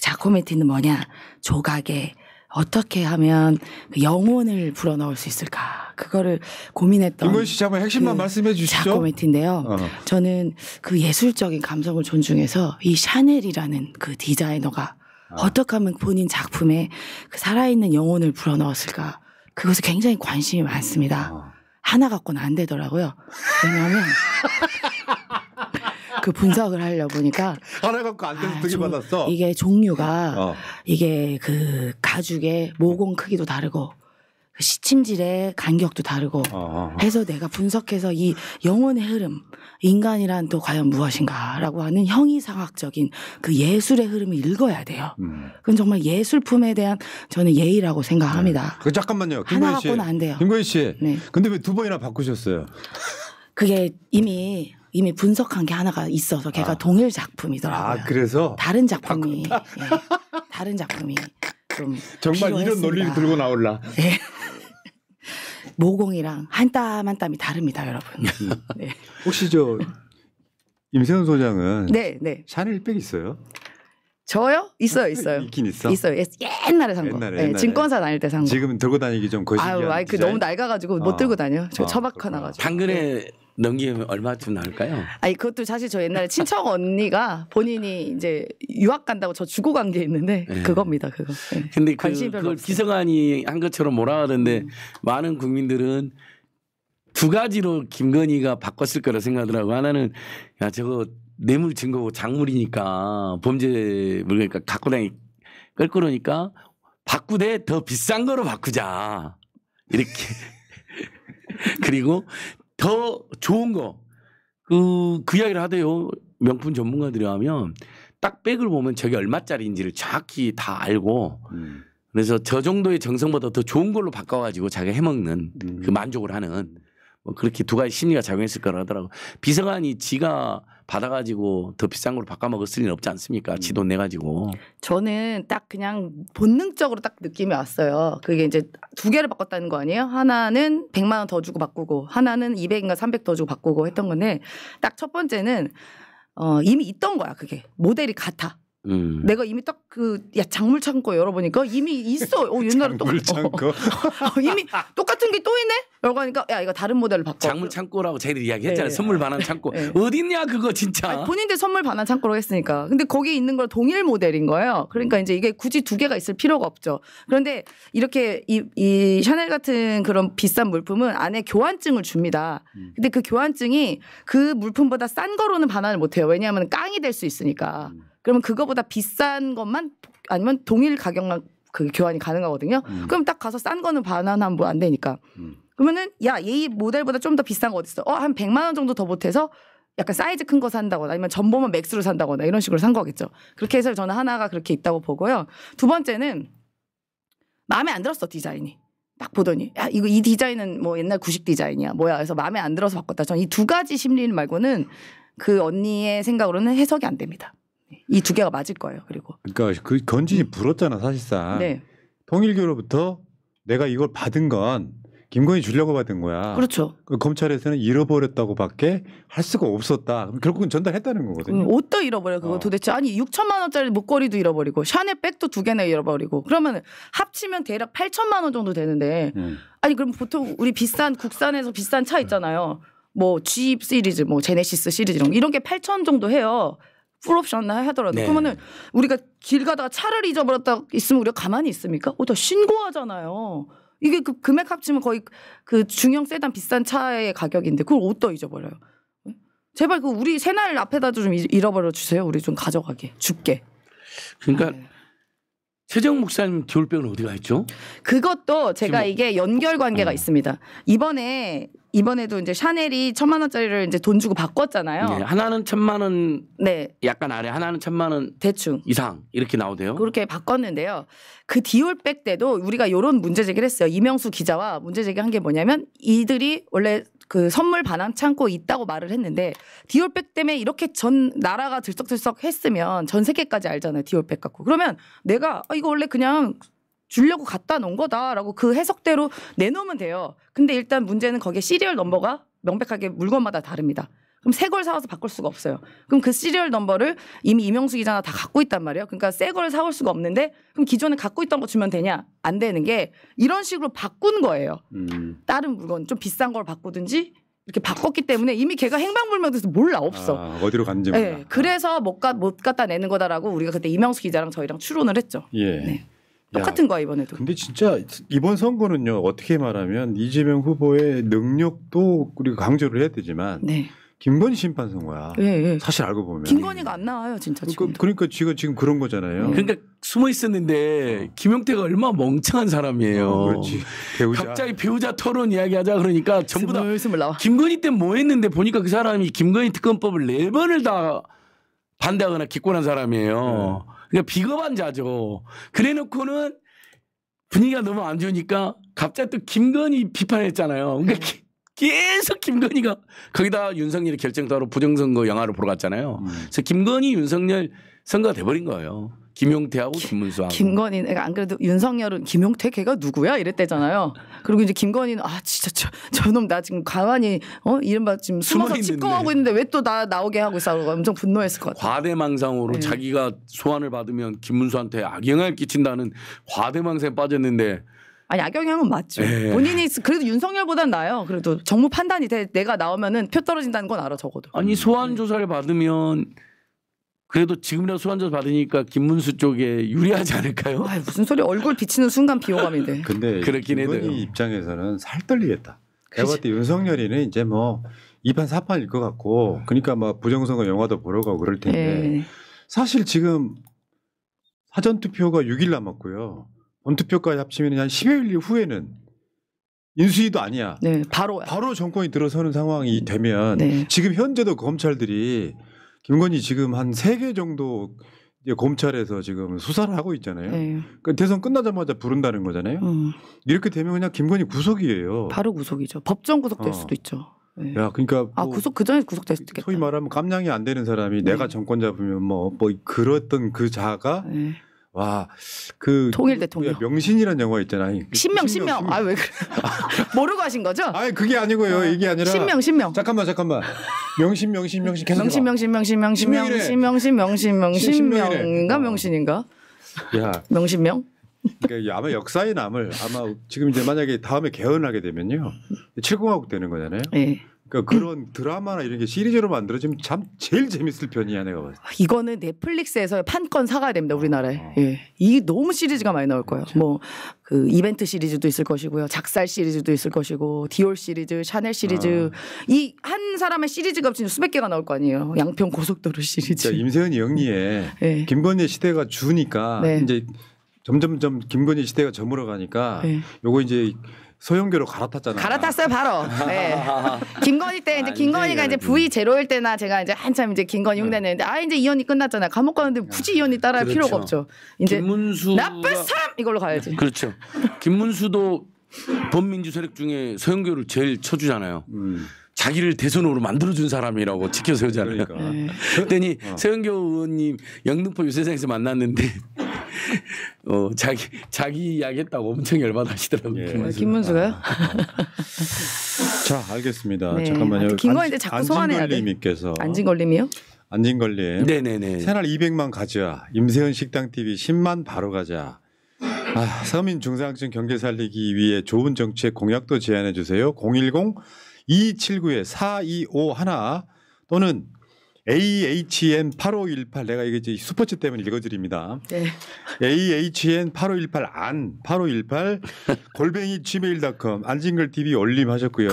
자코메티는 뭐냐? 조각에 어떻게 하면 그 영혼을 불어넣을 수 있을까? 그거를 고민했던. 김건희 씨 한번 핵심만 말씀해 주시죠. 자코메티인데요. 저는 그 예술적인 감성을 존중해서 이 샤넬이라는 그 디자이너가 어떻게 하면 본인 작품에 그 살아있는 영혼을 불어넣었을까? 그것에 굉장히 관심이 많습니다. 하나 갖고는 안 되더라고요. 왜냐하면 그 분석을 하려 보니까 하나 갖고 안 돼서 두개 받았어. 이게 종류가 이게 그 가죽의 모공 크기도 다르고 그 시침질의 간격도 다르고 해서 내가 분석해서 이 영혼의 흐름, 인간이란 또 과연 무엇인가라고 하는 형이상학적인 그 예술의 흐름을 읽어야 돼요. 그건 정말 예술품에 대한 저는 예의라고 생각합니다. 그 잠깐만요. 하나 갖고는 안 돼요. 김건희 씨. 네. 근데 왜 두 번이나 바꾸셨어요? 그게 이미 분석한 게 하나가 있어서 걔가 동일 작품이더라고요. 그래서 다른 작품이 다른 작품이 좀 정말 필요했습니다. 이런 논리를 들고 나올라. 네. 모공이랑 한 땀 한 땀이 다릅니다, 여러분. 네. 혹시 저 임세훈 소장은 네. 샤넬백 있어요? 저요? 있어요. 있긴 있어. 있어요. 옛날에 산 거. 옛날에. 증권사 다닐 때 산 거. 지금 들고 다니기 좀 거시기한 아유, 그 너무 낡아가지고 못 들고 다녀. 저 처박혀 나가지고. 당근에 넘기면 얼마쯤 나올까요? 아니 그것도 사실 저 옛날에 친척 언니가 본인이 이제 유학 간다고 저 주고 간 게 있는데 그겁니다. 그거. 네. 근데 관심이 별로 그걸 없어요. 비서관이 한 것처럼 몰아가는데 많은 국민들은 두 가지로 김건희가 바꿨을 거라 생각하더라고. 하나는 야 저거 뇌물 증거고 작물이니까 범죄 물건이니까 갖고 다니 끌끌으니까 바꾸되 더 비싼 거로 바꾸자 이렇게 그리고 더 좋은 거 그 이야기를 하대요. 명품 전문가들이 하면 딱 백을 보면 저게 얼마짜리인지를 정확히 다 알고 그래서 저 정도의 정성보다 더 좋은 걸로 바꿔가지고 자기가 해먹는 그 만족을 하는 뭐 그렇게 두 가지 심리가 작용했을 거라 하더라고. 비서관이 지가 받아가지고 더 비싼 걸로 바꿔 먹었을 리는 없지 않습니까? 지 돈 내가지고. 저는 딱 그냥 본능적으로 딱 느낌이 왔어요. 그게 이제 두 개를 바꿨다는 거 아니에요? 하나는 100만 원 더 주고 바꾸고 하나는 200인가 300 더 주고 바꾸고 했던 건데 딱 첫 번째는 이미 있던 거야. 그게 모델이 같아. 내가 이미 딱 작물 창고 열어보니까 이미 있어. 옛날에 작물 창고. 이미 똑같은 게 또 있네? 라고 하니까 야 이거 다른 모델을 바꿔. 작물 창고라고 자기들이 이야기했잖아요. 네. 선물 반환 창고. 네. 어딨냐 그거 진짜. 아니, 본인들 선물 반환 창고로 했으니까. 근데 거기 있는 걸 동일 모델인 거예요. 그러니까 이제 이게 굳이 두 개가 있을 필요가 없죠. 그런데 이렇게 이 샤넬 같은 그런 비싼 물품은 안에 교환증을 줍니다. 근데 그 교환증이 그 물품보다 싼 거로는 반환을 못 해요. 왜냐하면 깡이 될 수 있으니까. 그러면 그거보다 비싼 것만 아니면 동일 가격만 그 교환이 가능하거든요. 그럼 딱 가서 싼 거는 반환하면 뭐 안 되니까. 그러면은 야, 이 모델보다 좀 더 비싼 거 어디 있어? 한 100만 원 정도 더 보태서 약간 사이즈 큰 거 산다거나 아니면 전보면 맥스로 산다거나 이런 식으로 산 거겠죠. 그렇게 해서 저는 하나가 그렇게 있다고 보고요. 두 번째는 마음에 안 들었어, 디자인이. 딱 보더니 야, 이 디자인은 뭐 옛날 구식 디자인이야. 뭐야. 그래서 마음에 안 들어서 바꿨다. 저는 이 두 가지 심리 말고는 그 언니의 생각으로는 해석이 안 됩니다. 이 두 개가 맞을 거예요. 그리고 그러니까 그 건진이 불었잖아 사실상. 네. 통일교로부터 내가 이걸 받은 건 김건희 주려고 받은 거야. 그렇죠. 그 검찰에서는 잃어버렸다고밖에 할 수가 없었다. 그럼 결국은 전달했다는 거거든요. 옷도 잃어버려 그거 도대체. 아니 6천만 원짜리 목걸이도 잃어버리고 샤넬 백도 두 개나 잃어버리고 그러면 합치면 대략 8천만 원 정도 되는데 아니 그럼 보통 우리 비싼 국산에서 비싼 차 있잖아요. 뭐 G 시리즈 뭐 제네시스 시리즈 이런 게 8천 정도 해요. 풀옵션 하더라도. 네. 그러면은 우리가 길 가다가 차를 잊어버렸다 있으면 우리가 가만히 있습니까? 다 신고하잖아요. 이게 그 금액 합치면 거의 그 중형 세단 비싼 차의 가격인데 그걸 어디다 잊어버려요? 제발 그 우리 새날 앞에다 좀 잃어버려 주세요. 우리 좀 가져가게 줄게. 그러니까 최재형 목사님 겨울병은 어디가 있죠? 그것도 제가 이게 연결 관계가 있습니다. 이번에도 이제 샤넬이 1,000만 원짜리를 이제 돈 주고 바꿨잖아요. 네, 하나는 1,000만 원 네. 약간 아래, 하나는 1,000만 원 대충 이상 이렇게 나오대요. 그렇게 바꿨는데요. 그 디올백 때도 우리가 이런 문제 제기를 했어요. 이명수 기자와 문제 제기한 게 뭐냐면 이들이 원래 그 선물 반환 창고 있다고 말을 했는데 디올백 때문에 이렇게 전 나라가 들썩들썩 했으면 전 세계까지 알잖아요. 디올백 갖고. 그러면 내가 이거 원래 그냥 주려고 갖다 놓은 거다라고 그 해석대로 내놓으면 돼요. 근데 일단 문제는 거기에 시리얼 넘버가 명백하게 물건마다 다릅니다. 그럼 새 걸 사와서 바꿀 수가 없어요. 그럼 그 시리얼 넘버를 이미 이명수 기자가 다 갖고 있단 말이에요. 그러니까 새 걸 사올 수가 없는데 그럼 기존에 갖고 있던 거 주면 되냐? 안 되는 게 이런 식으로 바꾼 거예요. 다른 물건 좀 비싼 걸 바꾸든지 이렇게 바꿨기 때문에 이미 걔가 행방불명돼서 몰라 없어. 어디로 갔는지 몰라. 네, 그래서 못 갖다 내는 거다라고 우리가 그때 이명수 기자랑 저희랑 추론을 했죠. 예. 네. 똑같은 거야 이번에도. 근데 진짜 이번 선거는요 어떻게 말하면 이재명 후보의 능력도 우리가 강조를 해야 되지만 네. 김건희 심판 선거야. 예, 예. 사실 알고 보면. 김건희가 안 나와요, 진짜. 그러니까 지금 그런 거잖아요. 그러니까 숨어 있었는데 김용태가 얼마나 멍청한 사람이에요. 그렇지. 배우자. 갑자기 배우자 토론 이야기하자 그러니까 전부 다 스물 나와. 김건희 때 뭐 했는데 보니까 그 사람이 김건희 특검법을 4번을 다 반대하거나 기권한 사람이에요. 그러니까 비겁한 자죠. 그래놓고는 분위기가 너무 안 좋으니까 갑자기 또 김건희 비판했잖아요. 그러니까 계속 김건희가 거기다 윤석열이 결정타로 부정선거 영화를 보러 갔잖아요. 그래서 김건희 윤석열 선거가 돼버린 거예요. 김용태하고 김문수하고. 김건희 내가 안 그래도 윤석열은 김용태 걔가 누구야 이랬대잖아요. 그리고 이제 김건희는 아 진짜 저놈 나 지금 가만히 이른바 지금 숨어서 집거하고 있는데 왜 또 나 나오게 하고 있어 엄청 분노했을 것 같아요. 과대망상으로 자기가 소환을 받으면 김문수한테 악영향을 끼친다는 과대망상에 빠졌는데 아니 악영향은 맞죠. 본인이 그래도 윤석열보단 나아요. 그래도 정무 판단이 돼. 내가 나오면은 표 떨어진다는 건 알아 적어도. 아니 소환 조사를 받으면 그래도 지금이라도 소환 조사 받으니까 김문수 쪽에 유리하지 않을까요? 아이, 무슨 소리 얼굴 비치는 순간 비호감인데. 근데 그렇긴 해도 김건희 입장에서는 살떨리겠다. 내가 봤을 때 윤석열이는 이제 뭐 2판 4판일 것 같고 그러니까 막 부정선거 영화도 보러 가고 그럴 텐데 사실 지금 사전투표가 6일 남았고요. 본투표까지 합치면 한 10여일 후에는 인수위도 아니야. 네, 바로야. 바로 정권이 들어서는 상황이 되면 지금 현재도 검찰들이 김건희 지금 한 3개 정도 이제 검찰에서 지금 수사를 하고 있잖아요. 그러니까 대선 끝나자마자 부른다는 거잖아요. 이렇게 되면 그냥 김건희 구속이에요. 바로 구속이죠. 법정 구속될 수도 있죠. 야, 그러니까 뭐 구속 그 전에 구속될 수도 있겠다. 소위 말하면 감량이 안 되는 사람이 내가 정권 잡으면 뭐 그랬던 그 자가 와, 그 통일 대통령 명신이라는 영화 있잖아요. 신명. 아 왜 그래? 모르고 하신 거죠? 아니 그게 아니고요. 이게 아니라 신명. 잠깐만. 명신 계속 명신인가 명신인가? 야, 명신명? 그러니까 아마 역사에 남을 아마 지금 이제 만약에 다음에 개헌하게 되면요 7공화국 되는 거잖아요. 그러니까 그런 드라마나 이런 게 시리즈로 만들어지면 참 제일 재밌을 편이야 내가 봤을 때. 이거는 넷플릭스에서 판권 사가야 됩니다 우리나라에. 이게 너무 시리즈가 많이 나올 거예요. 뭐 그 이벤트 시리즈도 있을 것이고요, 작살 시리즈도 있을 것이고, 디올 시리즈, 샤넬 시리즈, 이 한 사람의 시리즈가 없이 수백 개가 나올 거 아니에요. 양평 고속도로 시리즈. 그러니까 임세은이 영리에 김건희 시대가 주니까 이제 점점점 김건희 시대가 저물어 가니까 요거 이제. 소형교로 갈아탔잖아요. 갈아탔어요, 바로. 김건희 때 이제 김건희가 이제 V0일 때나 제가 이제 한참 이제 김건희 흉내내는데 이제 이혼이 끝났잖아요. 감옥 가는데 굳이 이혼이 따라할 필요가 없죠. 이제 나쁜 사람 이걸로 가야지. 그렇죠. 김문수도 범민주 세력 중에 소형교를 제일 쳐주잖아요. 자기를 대선으로 만들어준 사람이라고 지켜세우잖아요. 그랬더니 서영교 의원님 영등포 유세장에서 만났는데 자기 이야기했다고 엄청 열받으시더라고요. 김문수가요? 자, 알겠습니다. 잠깐만요. 김건희한테 자꾸 소환해야 돼. 안진걸님께서 안진걸님이요? 안진걸님. 네네네. 새날 200만 가져와. 임세은 식당TV 10만 바로 가자. 서민 중상층 경제 살리기 위해 좋은 정책 공약도 제안해 주세요. 010-2279-4251 또는 AHN8518 내가 이게 이제 슈퍼챗 때문에 읽어드립니다. AHN8518 8518 @ 안진걸TV 올림하셨고요.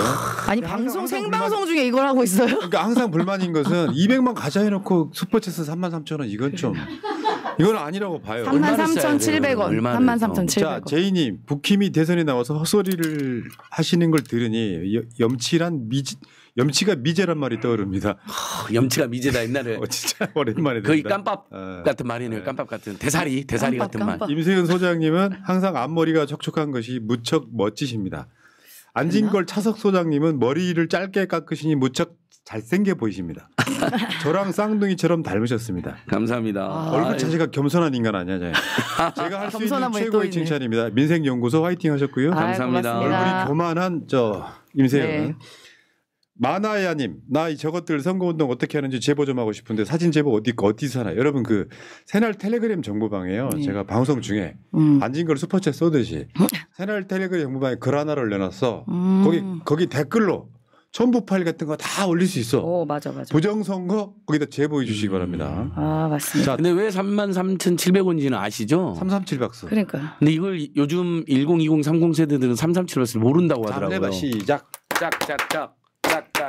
아니 방송 생방송 중에 이걸 하고 있어요? 그러니까 항상 불만인 것은 200만 가자 해놓고 슈퍼챗은 33,000원 이건 좀 이건 아니라고 봐요. 33,700원. 33,700원. 자, 제이님 북힘이 대선에 나와서 헛소리를 하시는 걸 들으니 염치가 미제란 말이 떠오릅니다. 염치가 미제다 옛날에. 진짜 오랜만에 거의 깜밥 같은 말이네요. 깜밥 같은 대사리 같은 말. 임세은 소장님은 항상 앞머리가 촉촉한 것이 무척 멋지십니다. 안진걸 차석 소장님은 머리를 짧게 깎으시니 무척 잘생겨 보이십니다. 저랑 쌍둥이처럼 닮으셨습니다. 감사합니다. 얼굴 자체가 겸손한 인간 아니야. 제가 할 수 있는 최고의 칭찬입니다. 민생연구소 화이팅 하셨고요. 감사합니다. 얼굴이 교만한 임세은. 마나야님, 나 저것들 선거운동 어떻게 하는지 제보 좀 하고 싶은데 사진 제보 어디서 하나? 여러분 그 새날 텔레그램 정보방에요. 제가 방송 중에 안진걸 슈퍼챗 쏘듯이 새날 텔레그램 정보방에 글 하나를 올려놨어. 거기 댓글로 첨부 파일 같은 거 다 올릴 수 있어. 맞아. 부정선거 거기다 제보해 주시기 바랍니다. 맞습니다. 자, 근데 왜 33,700원인지는 아시죠? 337박스. 그러니까. 근데 이걸 요즘 1020, 30 세대들은 337박스를 모른다고 하더라고요. 시작. 짝짝짝. 짝짝